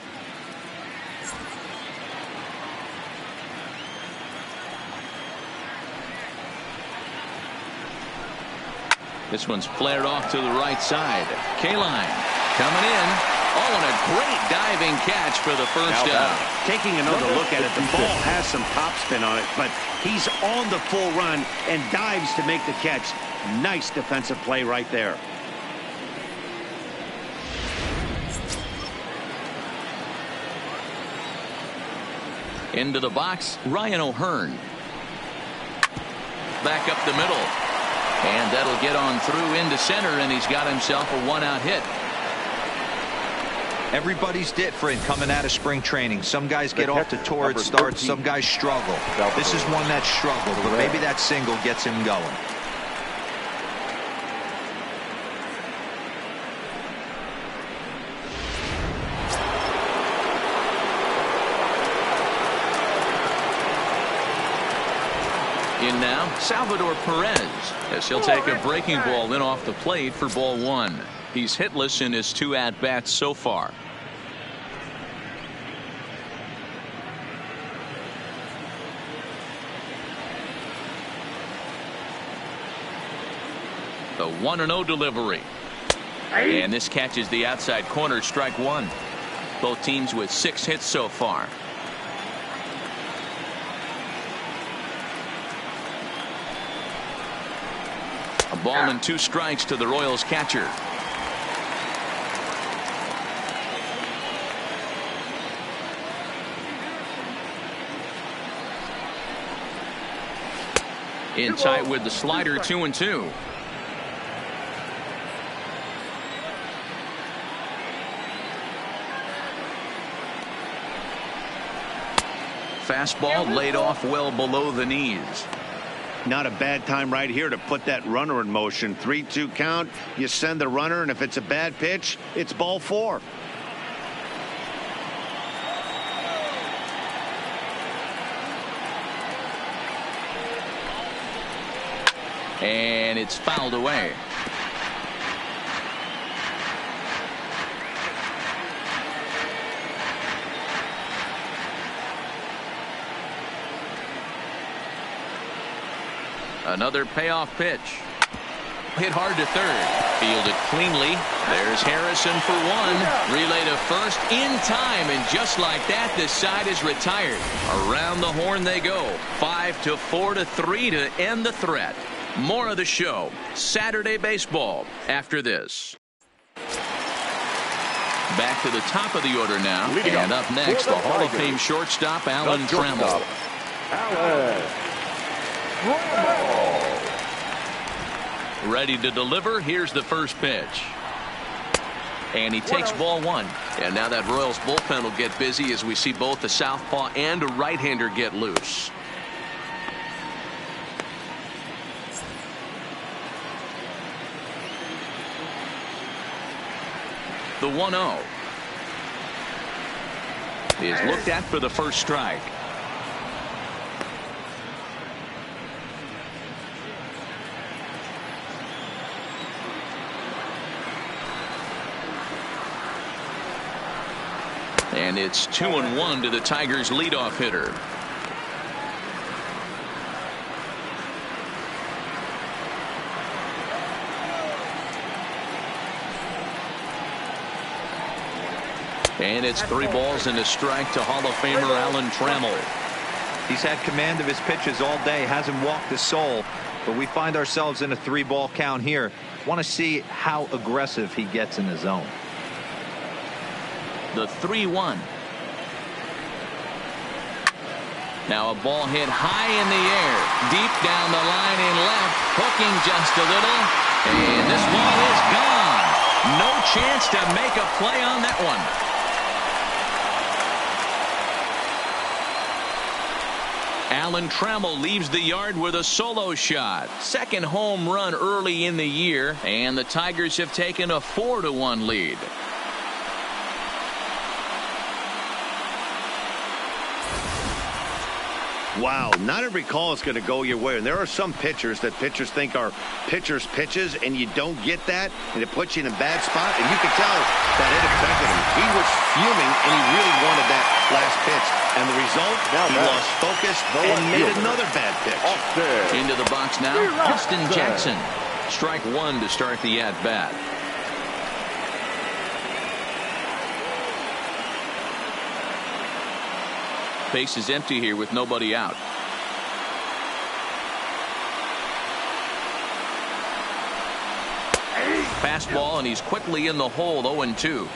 This one's flared off to the right side. Kaline coming in. Oh, and a great diving catch for the first down. Taking another look at it, the ball has some topspin on it, but he's on the full run and dives to make the catch. Nice defensive play right there. Into the box, Ryan O'Hearn. Back up the middle. And that'll get on through into center, and he's got himself a 1-out hit. Everybody's different coming out of spring training. Some guys get off to torrid starts. Some guys struggle. This is one that struggled, but maybe that single gets him going. In now, Salvador Perez, as he'll take a breaking ball in off the plate for ball 1. He's hitless in his 2 at-bats so far. The 1-0 delivery. And this catches the outside corner, strike 1. Both teams with 6 hits so far. A ball and 2 strikes to the Royals catcher. In tight with the slider, 2-2. Fastball laid off well below the knees. Not a bad time right here to put that runner in motion. 3-2 count. You send the runner, and if it's a bad pitch, it's ball 4. And it's fouled away. Another payoff pitch. Hit hard to third. Fielded cleanly. There's Harrison for 1. Relay to first in time. And just like that, this side is retired. Around the horn they go. 5-4-3 to end the threat. More of the show. Saturday baseball after this. Back to the top of the order now. And up next, the Hall of Fame shortstop, Alan Trammell. Ready to deliver. Here's the first pitch. And he takes ball 1. And now that Royals bullpen will get busy as we see both the southpaw and a right-hander get loose. The 1-0 is looked at for the first strike. And it's 2-1 to the Tigers' leadoff hitter. And it's 3 balls and a strike to Hall of Famer Alan Trammell. He's had command of his pitches all day, hasn't walked a soul. But we find ourselves in a 3-ball count here. Want to see how aggressive he gets in the zone. The 3-1. Now a ball hit high in the air, deep down the line in left, hooking just a little, and this ball is gone. No chance to make a play on that one. Alan Trammell leaves the yard with a solo shot. Second home run early in the year, and the Tigers have taken a 4-1 lead. Wow, not every call is going to go your way. And there are some pitchers that pitchers think are pitchers' pitches, and you don't get that, and it puts you in a bad spot. And you can tell that it affected him. He was fuming, and he really wanted that last pitch. And the result, he lost focus and made another bad pitch. Into the box now, Austin Jackson. Strike one to start the at-bat. Base is empty here with nobody out. Fastball, and he's quickly in the hole, 0-2.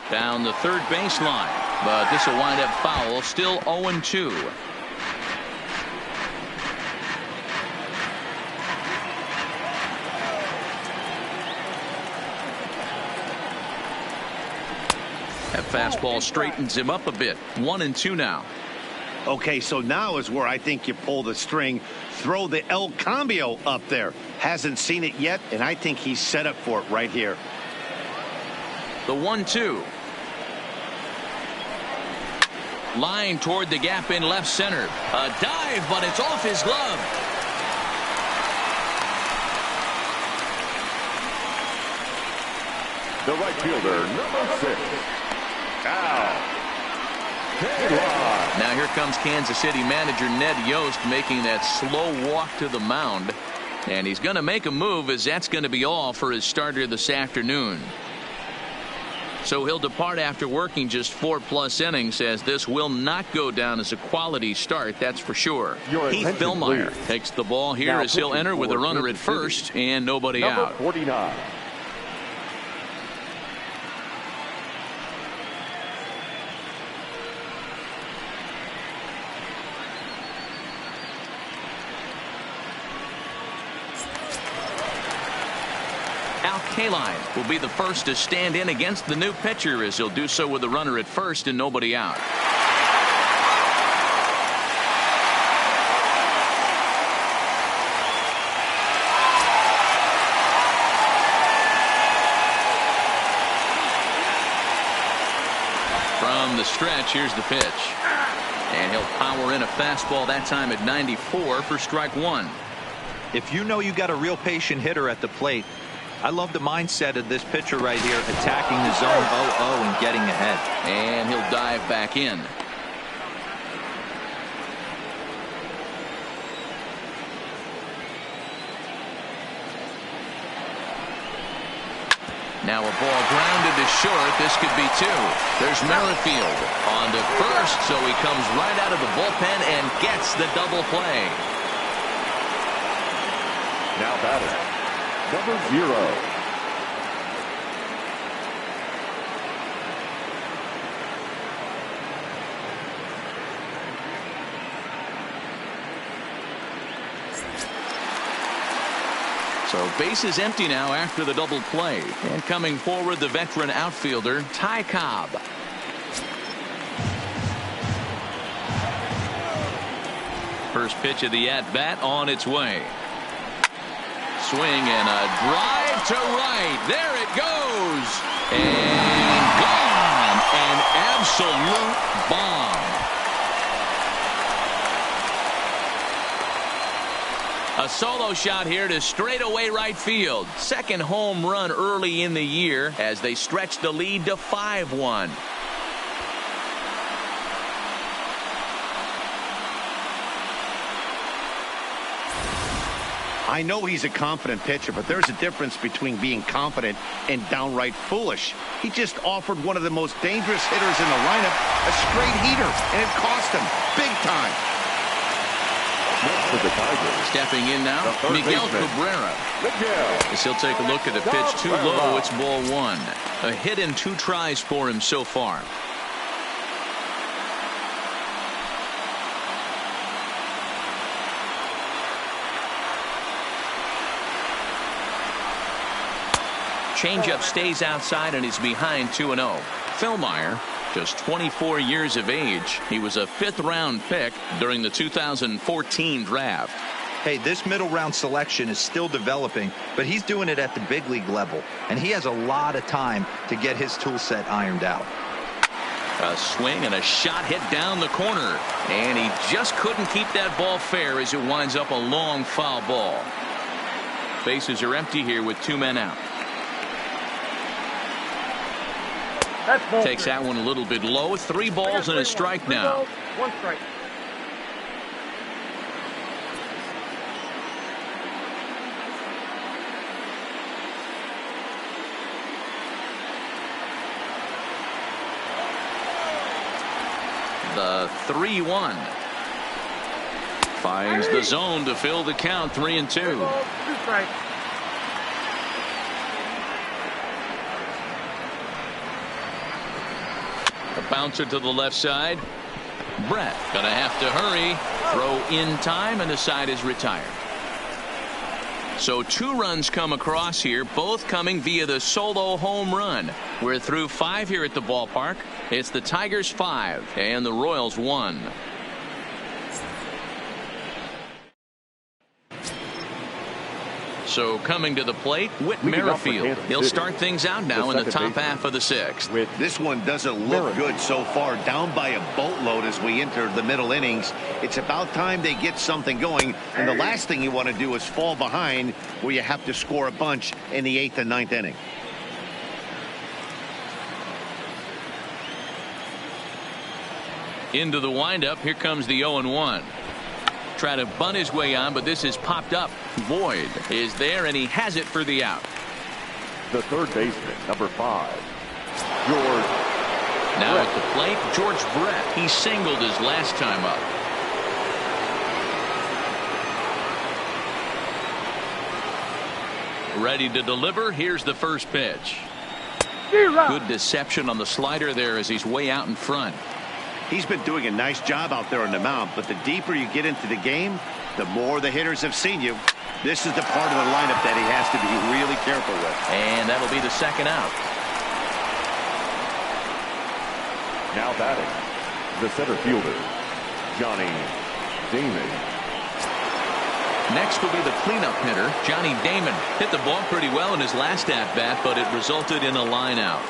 Down the third baseline, but this will wind up foul, still 0-2. That fastball straightens him up a bit. 1-2 now. Okay, so now is where I think you pull the string. Throw the El Cambio up there. Hasn't seen it yet, and I think he's set up for it right here. The 1-2. Line toward the gap in left center. A dive, but it's off his glove. The right fielder, number 6. Now here comes Kansas City manager Ned Yost making that slow walk to the mound. And he's going to make a move, as that's going to be all for his starter this afternoon. So he'll depart after working just 4+ innings, as this will not go down as a quality start, that's for sure. Heath Billmeyer takes the ball here now as he'll enter with a runner at first and nobody out. 49. Kaline will be the first to stand in against the new pitcher, as he'll do so with a runner at first and nobody out. From the stretch, here's the pitch. And he'll power in a fastball, that time at 94 for strike one. If you know you got a real patient hitter at the plate, I love the mindset of this pitcher right here, attacking the zone 0-0 and getting ahead. And he'll dive back in. Now a ball grounded to short. This could be two. There's Merrifield on to first, so he comes right out of the bullpen and gets the double play. Now batter, number 0. So base is empty now after the double play. And coming forward, the veteran outfielder, Ty Cobb. First pitch of the at-bat on its way. Swing and a drive to right. There it goes. And gone. An absolute bomb. A solo shot here to straightaway right field. Second home run early in the year as they stretch the lead to 5-1. I know he's a confident pitcher, but there's a difference between being confident and downright foolish. He just offered one of the most dangerous hitters in the lineup a straight heater, and it cost him big time. Next for the Tigers. Stepping in now, Miguel Cabrera. As he'll take a look at the pitch too low, it's ball one. A hit in 2 tries for him so far. Changeup stays outside and he's behind 2-0. Fillmyer, just 24 years of age. He was a 5th-round pick during the 2014 draft. Hey, this middle round selection is still developing, but he's doing it at the big league level, and he has a lot of time to get his tool set ironed out. A swing and a shot hit down the corner, and he just couldn't keep that ball fair as it winds up a long foul ball. Bases are empty here with 2 men out. Takes that one a little bit low. 3 balls and a strike now. 1 strike. The 3-1. Finds the zone to fill the count. 3-2. 2 strikes. A bouncer to the left side. Brett gonna have to hurry. Throw in time, and the side is retired. So 2 runs come across here, both coming via the solo home run. We're through 5 here at the ballpark. It's the Tigers 5 and the Royals 1. So coming to the plate, Whit Merrifield. He'll start things out now in the top half of the 6th. This one doesn't look good so far. Down by a boatload as we enter the middle innings. It's about time they get something going. And the last thing you want to do is fall behind where you have to score a bunch in the 8th and 9th inning. Into the windup. Here comes the 0-1. Try to bunt his way on, but this is popped up. Boyd is there, and he has it for the out. The third baseman, number 5, George. Now at the plate, George Brett. He singled his last time up. Ready to deliver. Here's the first pitch. Good deception on the slider there as he's way out in front. He's been doing a nice job out there on the mound, but the deeper you get into the game, the more the hitters have seen you. This is the part of the lineup that he has to be really careful with. And that'll be the second out. Now batting, the center fielder, Johnny Damon. Next will be the cleanup hitter, Johnny Damon. Hit the ball pretty well in his last at-bat, but it resulted in a line out.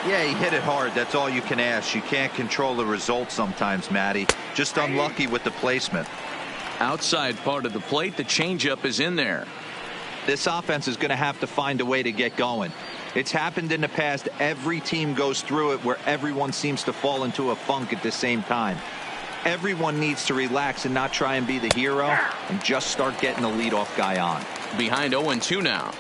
Yeah, he hit it hard. That's all you can ask. You can't control the result sometimes, Matty. Just unlucky with the placement. Outside part of the plate, the changeup is in there. This offense is going to have to find a way to get going. It's happened in the past. Every team goes through it where everyone seems to fall into a funk at the same time. Everyone needs to relax and not try and be the hero and just start getting the leadoff guy on. Behind 0-2 now.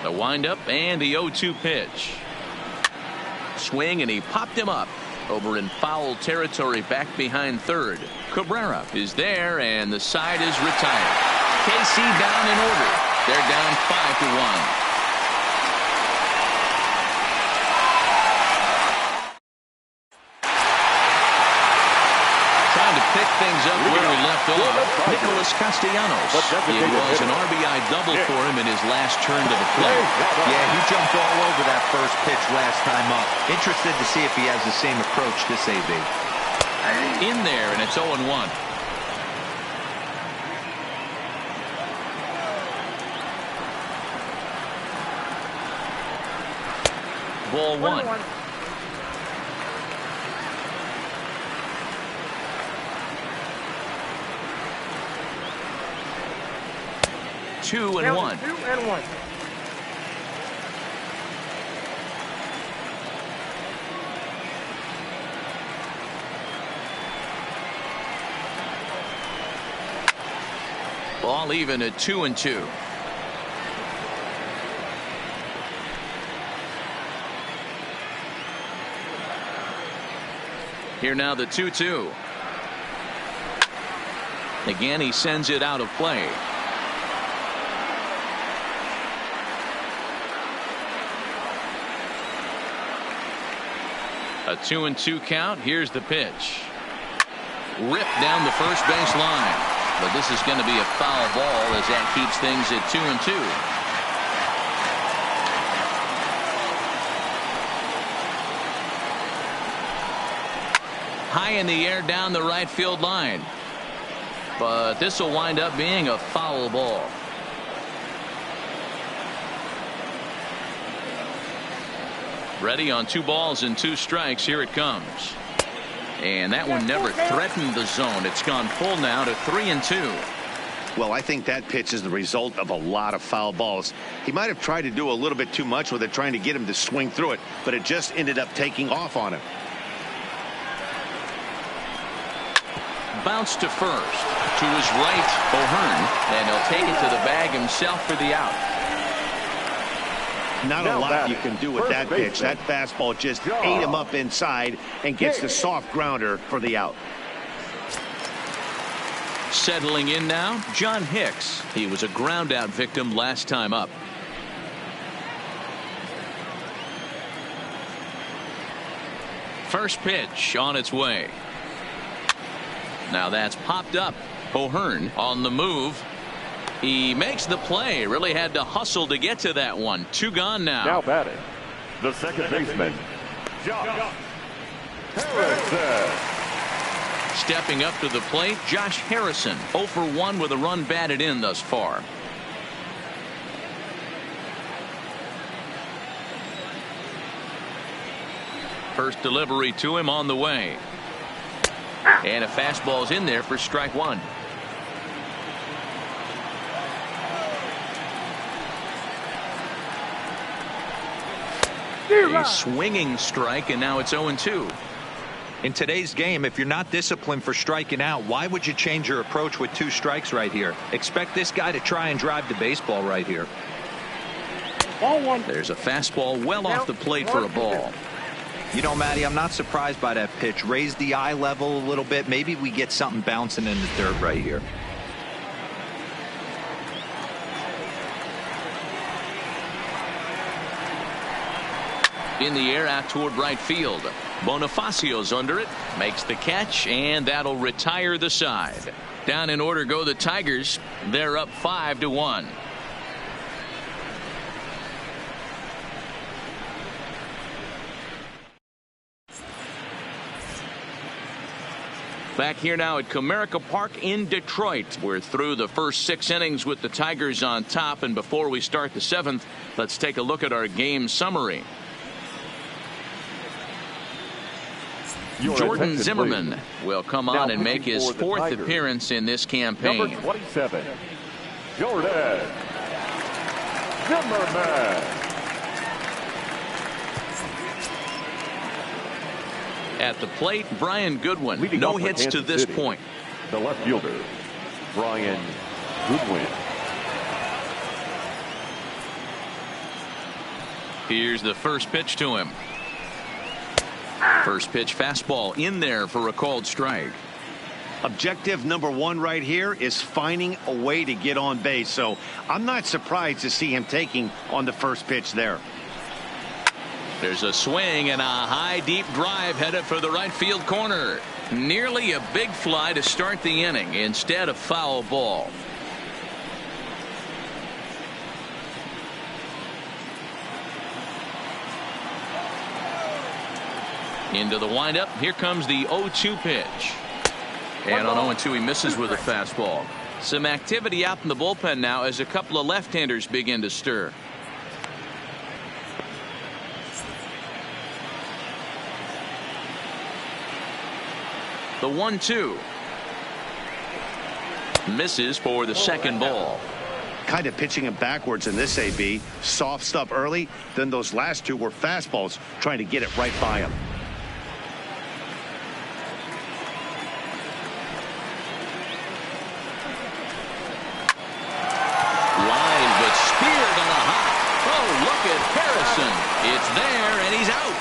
The windup and the 0-2 pitch. Swing, and he popped him up over in foul territory back behind third. Cabrera is there, and the side is retired. KC down in order. They're down 5-1. Pick things up where he left off. Nicholas Castellanos. It was an RBI double for him in his last turn to the plate. Yeah, he jumped all over that first pitch last time up. Interested to see if he has the same approach this AB. In there, and it's 0-1. Ball 1. 2-1. 2-1. now even at 2-2. Here now the 2-2. Again, he sends it out of play. A 2-2 count. Here's the pitch. Ripped down the first base line. But this is going to be a foul ball as that keeps things at 2-2. High in the air down the right field line. But this will wind up being a foul ball. Ready on 2 balls and 2 strikes. Here it comes. And that one never threatened the zone. It's gone full now to 3-2. Well, I think that pitch is the result of a lot of foul balls. He might have tried to do a little bit too much with it, trying to get him to swing through it, but it just ended up taking off on him. Bounce to first. To his right, O'Hearn, and he'll take it to the bag himself for the out. Not a lot you can do with that pitch. That fastball just ate him up inside and gets the soft grounder for the out. Settling in now, John Hicks. He was a ground out victim last time up. First pitch on its way. Now that's popped up. O'Hearn on the move. He makes the play. Really had to hustle to get to that one. 2 gone now. Now batting, the second baseman, Josh Harrison. Stepping up to the plate, Josh Harrison. 0 for 1 with a run batted in thus far. First delivery to him on the way. And a fastball's in there for strike 1. A swinging strike, and now it's 0-2. In today's game, if you're not disciplined for striking out, why would you change your approach with 2 strikes right here? Expect this guy to try and drive the baseball right here. There's a fastball well off the plate for a ball. You know, Matty, I'm not surprised by that pitch. Raise the eye level a little bit. Maybe we get something bouncing in the dirt right here. In the air out toward right field. Bonifacio's under it, makes the catch, and that'll retire the side. Down in order go the Tigers. They're up 5-1. Back here now at Comerica Park in Detroit. We're through the first 6 innings with the Tigers on top, and before we start the 7th, let's take a look at our game summary. Jordan Zimmerman will come on and make his 4th appearance in this campaign. Number 27, Jordan Zimmerman. At the plate, Brian Goodwin. No hits to this point. The left fielder, Brian Goodwin. Here's the first pitch to him. First pitch fastball in there for a called strike. Objective number 1 right here is finding a way to get on base. So I'm not surprised to see him taking on the first pitch there. There's a swing and a high deep drive headed for the right field corner. Nearly a big fly to start the inning. Instead, a foul ball. Into the windup. Here comes the 0-2 pitch. And on 0-2 he misses with a fastball. Some activity out in the bullpen now as a couple of left-handers begin to stir. The 1-2. Misses for the second ball. Kind of pitching him backwards in this AB. Soft stuff early. Then those last 2 were fastballs trying to get it right by him. but speared on a hop. Oh, look at Harrison. It's there, and he's out.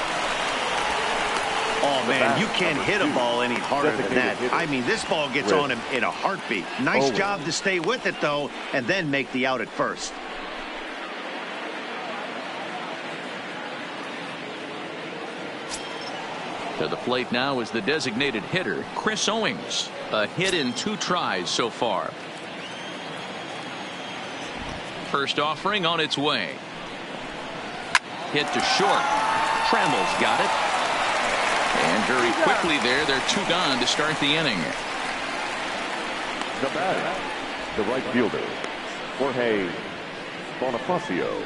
Oh, man, you can't hit a ball any harder than that. I mean, this ball gets on him in a heartbeat. Nice job to stay with it, though, and then make the out at first. To the plate now is the designated hitter, Chris Owings. A hit in 2 tries so far. First offering on its way. Hit to short. Trammell's got it. And very quickly there, they're 2 gone to start the inning. The batter, the right fielder, Jorge Bonifacio.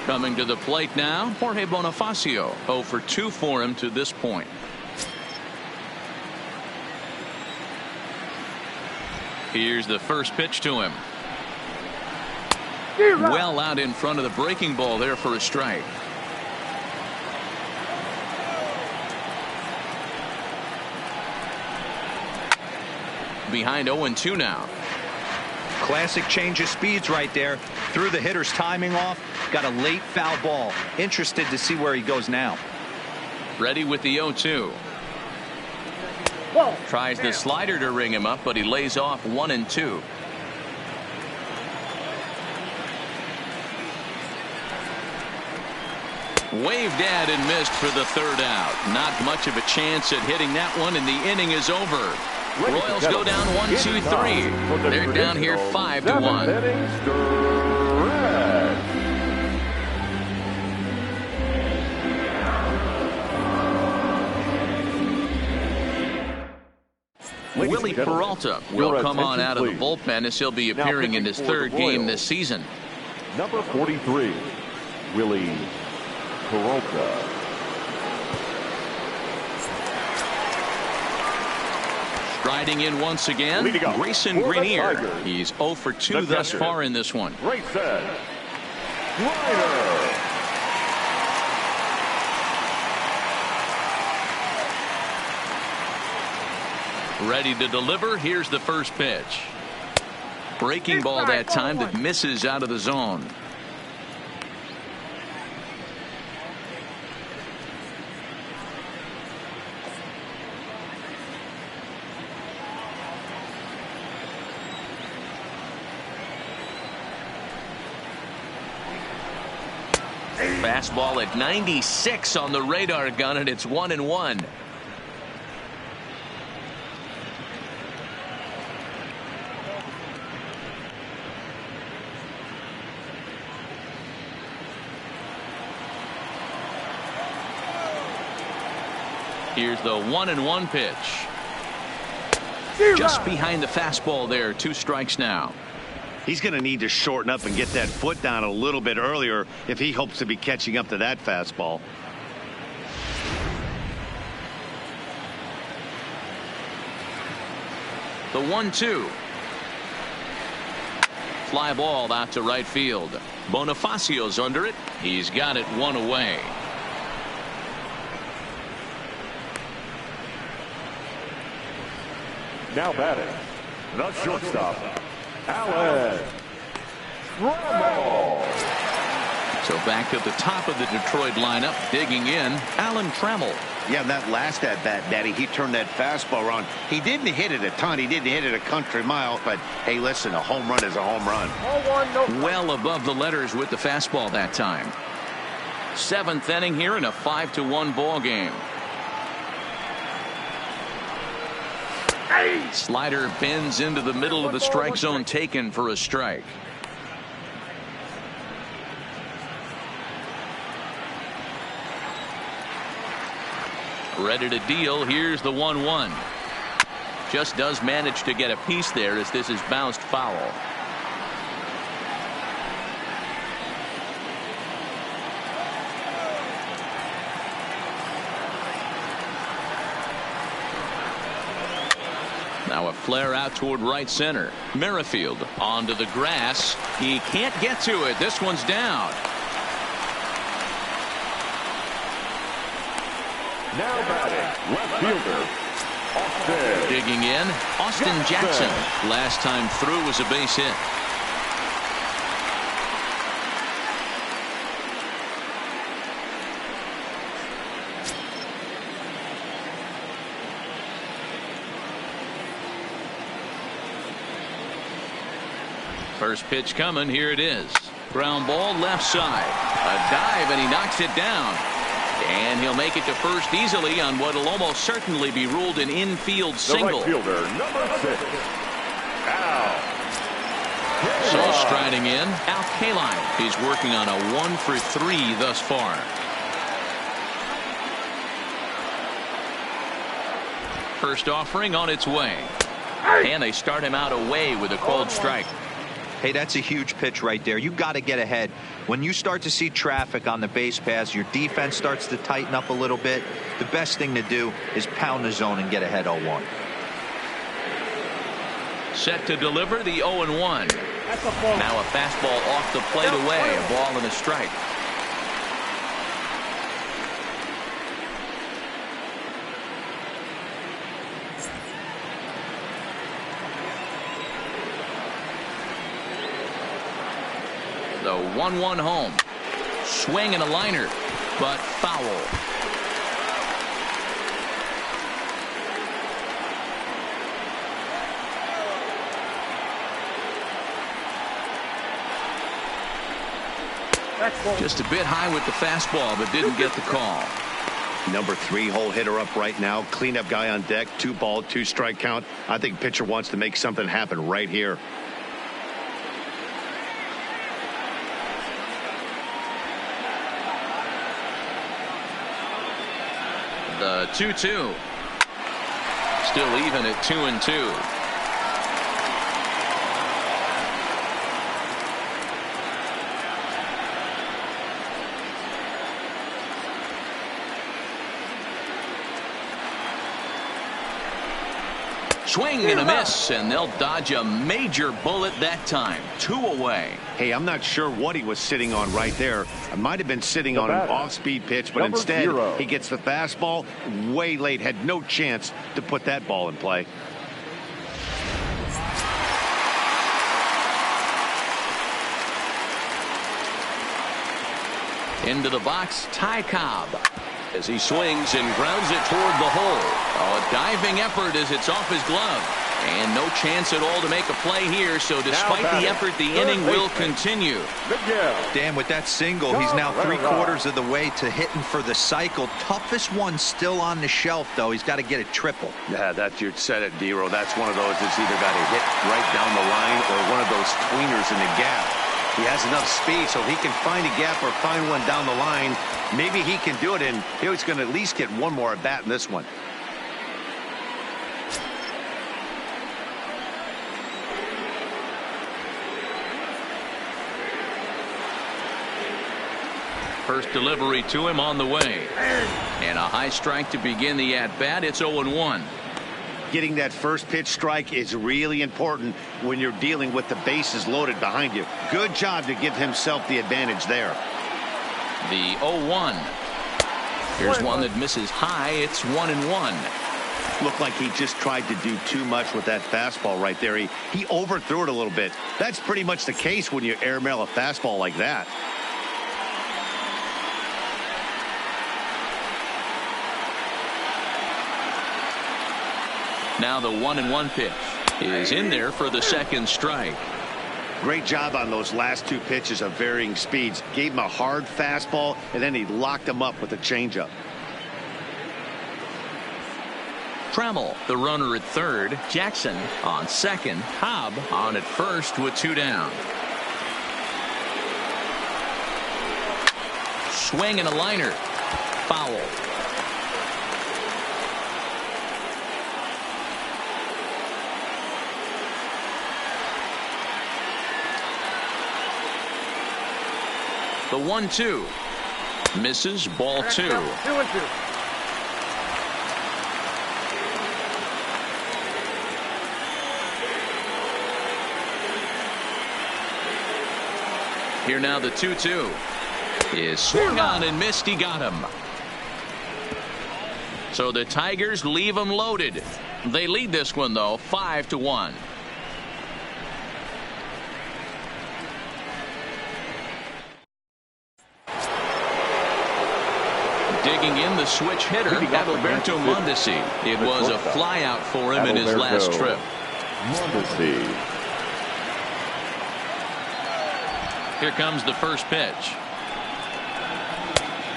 Coming to the plate now, Jorge Bonifacio. 0 for 2 for him to this point. Here's the first pitch to him. Well out in front of the breaking ball there for a strike. Behind 0-2 now. Classic change of speeds right there. Threw the hitter's timing off. Got a late foul ball. Interested to see where he goes now. Ready with the 0-2. Tries the slider to ring him up, but he lays off 1-2. Waved at and missed for the 3rd out. Not much of a chance at hitting that one, and the inning is over. Royals go down 1-2-3. They're down here 5-1. Willie Peralta will come on out of the bullpen as he'll be appearing in his 3rd game this season. Number 43, Willie Peralta. Striding in once again, Grayson Greenier. He's 0 for 2 thus far in this one. Grayson Greenier. Ready to deliver. Here's the first pitch. Breaking ball that time that misses out of the zone. Fastball at 96 on the radar gun, and it's 1-1. Here's the 1-1 pitch. Just behind the fastball there. 2 strikes now. He's going to need to shorten up and get that foot down a little bit earlier if he hopes to be catching up to that fastball. The 1-2. Fly ball out to right field. Bonifacio's under it. He's got it 1 away. Now batting, the shortstop, Alan Trammell. So back at the top of the Detroit lineup, digging in, Alan Trammell. Yeah, that last at bat, Daddy, he turned that fastball around. He didn't hit it a ton. He didn't hit it a country mile. But, hey, listen, a home run is a home run. Well above the letters with the fastball that time. 7th inning here in a 5-1 ball game. Slider bends into the middle of the strike zone, taken for a strike. Ready to deal. Here's the 1-1. Just does manage to get a piece there as this is bounced foul. Now a flare out toward right center. Merrifield onto the grass. He can't get to it. This one's down. Now batting, left fielder, Digging in, Austin Jackson. Last time through was a base hit. First pitch coming. Here it is. Ground ball left side. A dive, and he knocks it down. And he'll make it to first easily on what will almost certainly be ruled an infield single. The right fielder, number 6, Al. So striding in, Al Kaline. He's working on a 1-for-3 thus far. First offering on its way. And they start him out away with a called strike. Hey, that's a huge pitch right there. You got to get ahead. When you start to see traffic on the base paths, your defense starts to tighten up a little bit. The best thing to do is pound the zone and get ahead 0-1. Set to deliver the 0-1. Now a fastball off the plate away. A ball and a strike. The 1-1 home. Swing and a liner, but foul. Just a bit high with the fastball, but didn't get the call. Number 3 hole hitter up right now. Cleanup guy on deck. 2-ball, 2-strike count. I think pitcher wants to make something happen right here. The 2-2. Still even at 2-2. Swing and a miss, and they'll dodge a major bullet that time. 2 away. Hey, I'm not sure what he was sitting on right there. It might have been sitting on an off-speed pitch, but instead he gets the fastball way late. Had no chance to put that ball in play. Into the box, Ty Cobb. As he swings and grounds it toward the hole. Oh, a diving effort as it's off his glove. And no chance at all to make a play here, so despite the effort, the inning will continue. Dan, with that single, he's now 3/4 of the way to hitting for the cycle. Toughest one still on the shelf, though. He's got to get a triple. Yeah, you said it, Dero. That's one of those that's either got to hit right down the line or one of those tweeners in the gap. He has enough speed, so he can find a gap or find one down the line. Maybe he can do it, and he's going to at least get one more at bat in this one. First delivery to him on the way. And a high strike to begin the at-bat. It's 0-1. Getting that first pitch strike is really important when you're dealing with the bases loaded behind you. Good job to give himself the advantage there. The 0-1. Here's one that misses high. It's 1-1. Looked like he just tried to do too much with that fastball right there. He overthrew it a little bit. That's pretty much the case when you airmail a fastball like that. Now the 1-1 pitch is in there for the second strike. Great job on those last 2 pitches of varying speeds. Gave him a hard fastball, and then he locked him up with a changeup. Trammell, the runner at third. Jackson on second. Cobb on at first with 2 down. Swing and a liner. Foul. The 1-2 misses, ball 2. 2-2. Here now the 2-2 is swung on and missed. He got him. So the Tigers leave them loaded. They lead this one, though, 5-1. Digging in the switch hitter, Adalberto Mondesi. It was a flyout for him in his last trip. Mondesi. Here comes the first pitch.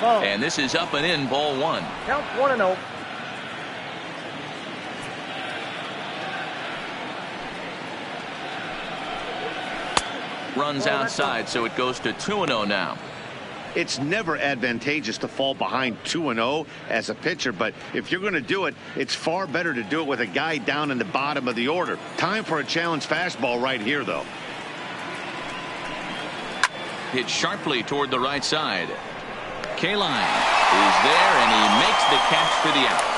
And this is up and in, ball one. Count 1-0. Runs outside, so it goes to 2-0 now. It's never advantageous to fall behind 2-0 as a pitcher, but if you're going to do it, it's far better to do it with a guy down in the bottom of the order. Time for a challenge fastball right here, though. Hit sharply toward the right side. Kaline is there, and he makes the catch for the out.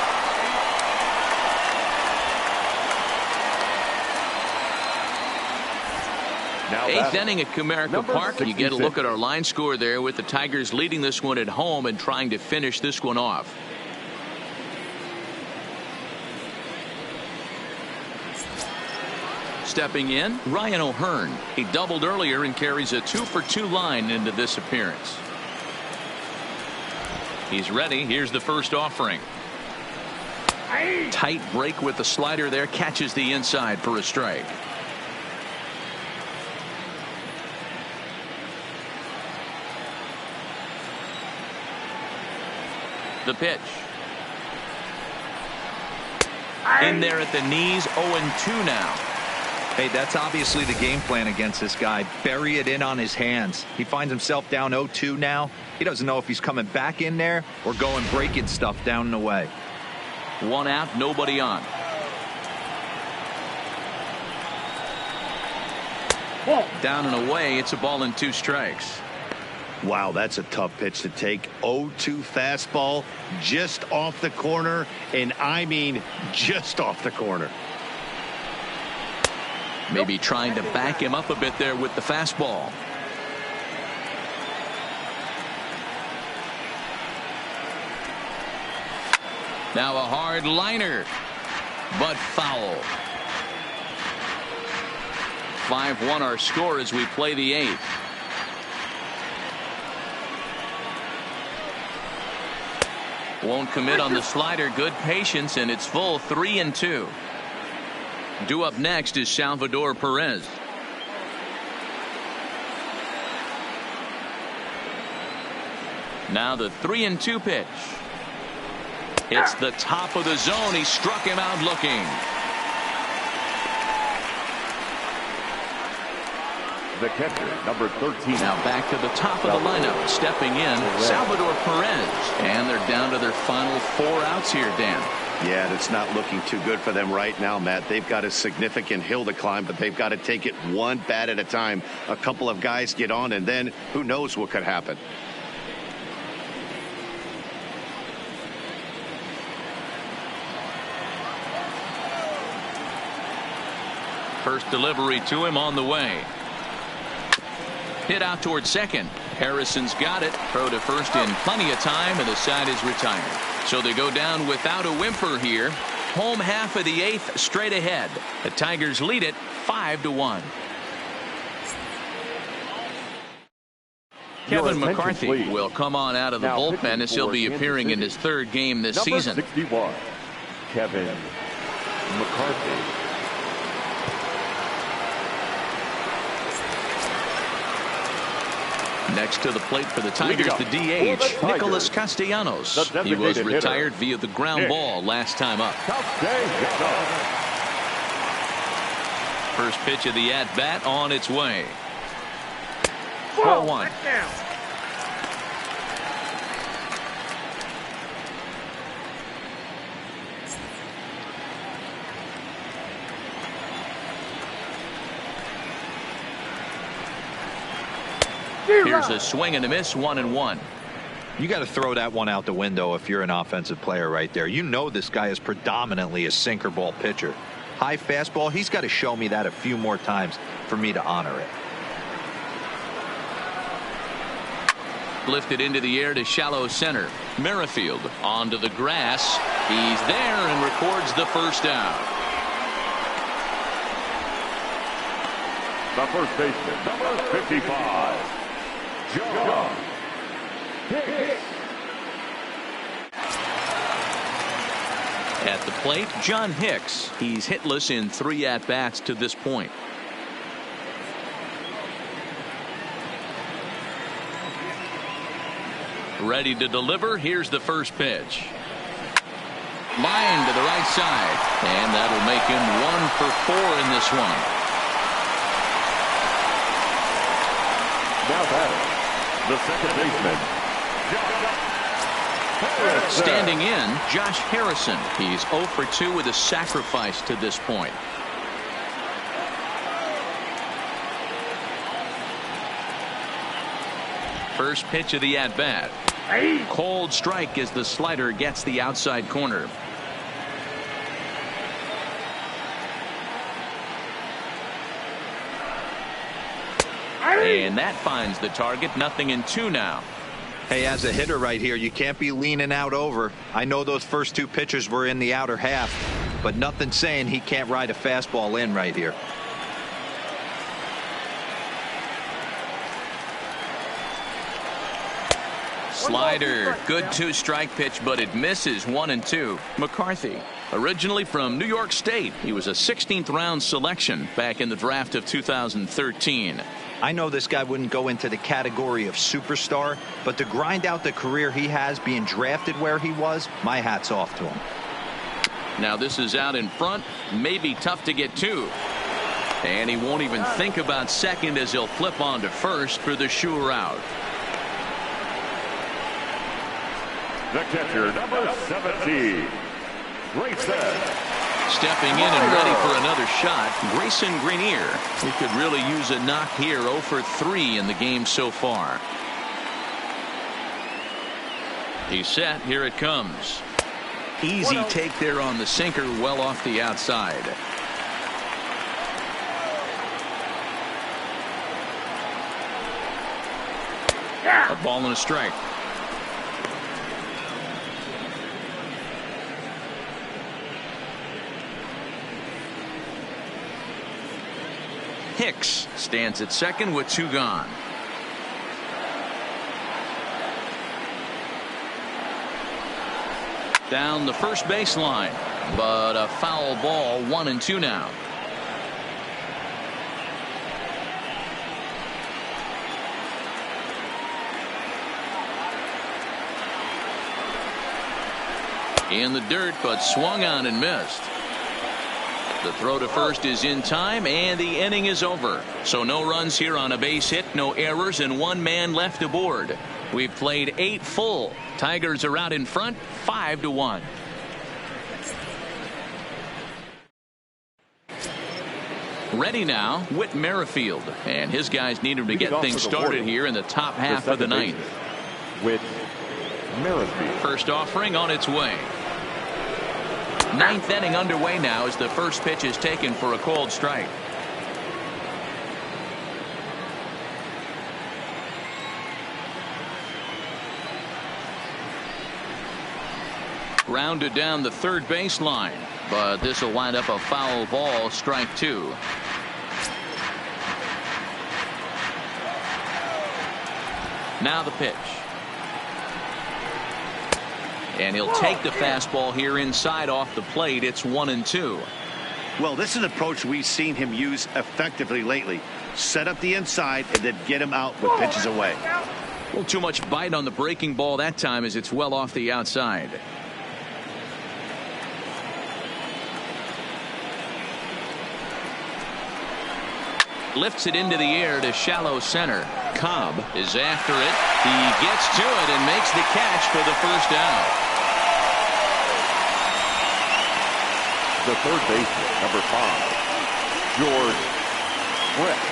Eighth inning at Comerica Park. You get a look at our line score there with the Tigers leading this one at home and trying to finish this one off. Stepping in, Ryan O'Hearn. He doubled earlier and carries a 2-for-2 line into this appearance. He's ready. Here's the first offering. Tight break with the slider there. Catches the inside for a strike. The pitch. In there at the knees, 0-2 now. Hey, that's obviously the game plan against this guy. Bury it in on his hands. He finds himself down 0-2 now. He doesn't know if he's coming back in there or going breaking stuff down and away. One out, nobody on. Down and away, it's a ball and 2 strikes. Wow, that's a tough pitch to take. 0-2 fastball just off the corner, and I mean just off the corner. Maybe trying to back him up a bit there with the fastball. Now a hard liner, but foul. 5-1 our score as we play the 8th. Won't commit on the slider. Good patience, and it's full 3-2. Due up next is Salvador Perez. Now the 3-2 pitch. It's the top of the zone. He struck him out looking. The catcher, number 13. Now back to the top of the lineup. Stepping in, Salvador Perez. And they're down to their final 4 outs here, Dan. Yeah, it's not looking too good for them right now, Matt. They've got a significant hill to climb, but they've got to take it one bat at a time. A couple of guys get on, and then who knows what could happen. First delivery to him on the way. Hit out towards second. Harrison's got it. Throw to first in plenty of time, and the side is retired. So they go down without a whimper here. Home half of the 8th straight ahead. The Tigers lead it 5-1. Kevin McCarthy will come on out of the bullpen as he'll be appearing in his 3rd game this season. 61, Kevin McCarthy. Next to the plate for the Tigers, the DH, Nicholas Castellanos. He was retired via the ground ball last time up. First pitch of the at-bat on its way. 4-1. Here's a swing and a miss, 1-1. You got to throw that one out the window if you're an offensive player right there. You know this guy is predominantly a sinker ball pitcher. High fastball, he's got to show me that a few more times for me to honor it. Lifted into the air to shallow center. Merrifield onto the grass. He's there and records the first down. The first baseman, number 55, John Hicks. At the plate, John Hicks. He's hitless in 3 at-bats to this point. Ready to deliver. Here's the first pitch. Line to the right side. And that'll make him 1 for 4 in this one. Now batting, the second baseman, Standing in, Josh Harrison. He's 0 for 2 with a sacrifice to this point. First pitch of the at-bat. Cold strike as the slider gets the outside corner. And that finds the target. 0-2 now. Hey, as a hitter right here, you can't be leaning out over. I know those first 2 pitches were in the outer half, but nothing saying he can't ride a fastball in right here. Slider. Good 2-strike pitch, but it misses. 1-2. McCarthy. Originally from New York State, he was a 16th round selection back in the draft of 2013. I know this guy wouldn't go into the category of superstar, but to grind out the career he has being drafted where he was, my hat's off to him. Now this is out in front. Maybe tough to get to. And he won't even think about second as he'll flip on to first for the sure out. the catcher, number 17, Grayson. Stepping in and ready for another shot, Grayson Greenier. He could really use a knock here. 0 for 3 in the game so far. He's set. Here it comes. Easy take there on the sinker, well off the outside. A ball and a strike. Hicks stands at second with 2 gone. Down the first baseline, but a foul ball. 1-2 now. In the dirt, but swung on and missed. The throw to first is in time, and the inning is over. So no runs here on a base hit, no errors, and 1 man left aboard. We've played 8 full. Tigers are out in front, 5-1. Ready now, Whit Merrifield, and his guys need him to get things started here in the top half of the ninth. Whit Merrifield. First offering on its way. 9th inning underway now as the first pitch is taken for a called strike. Grounded down the third baseline, but this will wind up a foul ball. Strike 2. Now the pitch. And he'll take the fastball here inside off the plate. It's 1-2. Well, this is an approach we've seen him use effectively lately. Set up the inside and then get him out with pitches away. A little too much bite on the breaking ball that time as it's well off the outside. Lifts it into the air to shallow center. Cobb is after it. He gets to it and makes the catch for the first down. The third baseman, number 5, George Brett.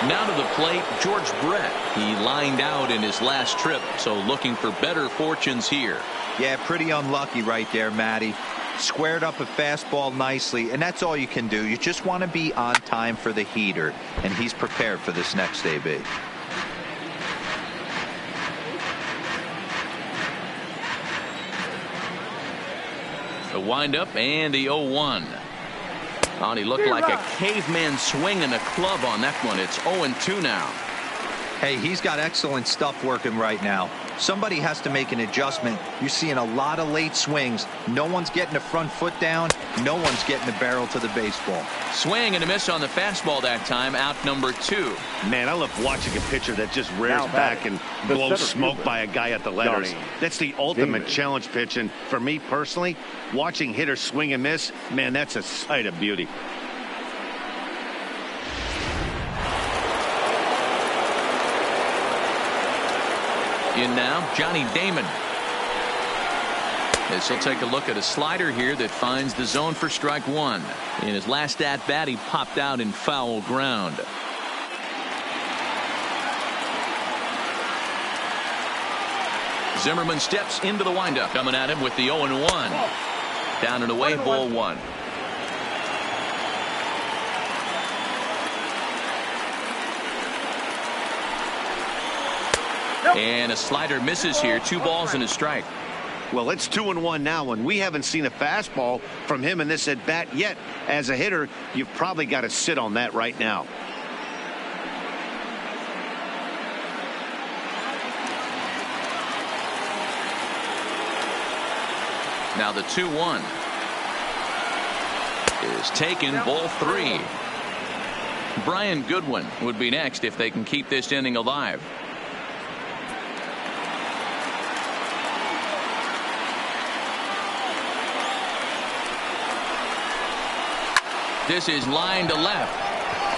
Now to the plate, George Brett. He lined out in his last trip, so looking for better fortunes here. Yeah, pretty unlucky right there, Matty. Squared up a fastball nicely, and that's all you can do. You just want to be on time for the heater, and he's prepared for this next AB. The windup and the 0-1. Oh, and he looked like a caveman swinging a club on that one. It's 0-2 now. Hey, he's got excellent stuff working right now. Somebody has to make an adjustment. You're seeing a lot of late swings. No one's getting the front foot down. No one's getting the barrel to the baseball. Swing and a miss on the fastball that time. Out number 2. Man, I love watching a pitcher that just rears back and blows smoke by a guy at the letters. That's the ultimate challenge pitch. And for me personally, watching hitters swing and miss, man, that's a sight of beauty. In now, Johnny Damon. As he'll take a look at a slider here that finds the zone for strike 1. In his last at bat, he popped out in foul ground. Zimmerman steps into the windup, coming at him with the 0-1. Down and away, ball 1. And a slider misses here. 2 balls and a strike. Well, it's 2-1 now, and we haven't seen a fastball from him in this at bat yet. As a hitter, you've probably got to sit on that right now. Now the 2-1 is taken. Ball 3. Brian Goodwin would be next if they can keep this inning alive. This is line to left.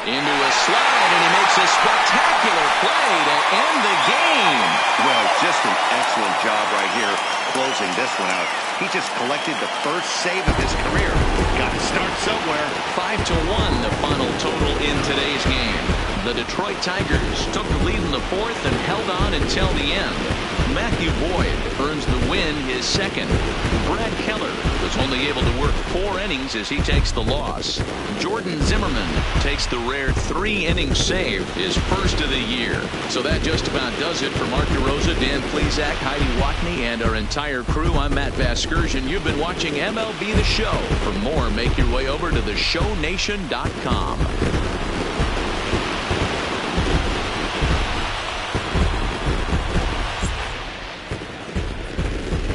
Into a slide, and he makes a spectacular play to end the game. Well, just an excellent job right here closing this one out. He just collected the first save of his career. Got to start somewhere. 5-1 the final total in today's game. The Detroit Tigers took the lead in the 4th and held on until the end. Matthew Boyd earns the win, his second. Brad Keller was only able to work 4 innings as he takes the loss. Jordan Zimmerman takes the rare 3-inning save, his first of the year. So that just about does it for Mark DeRosa, Dan Plesac, Heidi Watney, and our entire crew. I'm Matt Vasgersian. You've been watching MLB The Show. For more, make your way over to theshownation.com.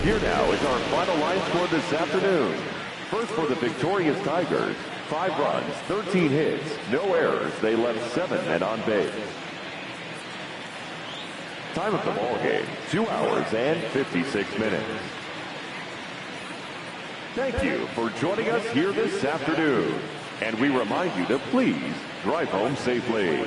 Here now is our final line score this afternoon. First for the victorious Tigers, 5 runs, 13 hits, no errors. They left 7 men on base. Time of the ball game, 2 hours and 56 minutes. Thank you for joining us here this afternoon. And we remind you to please drive home safely.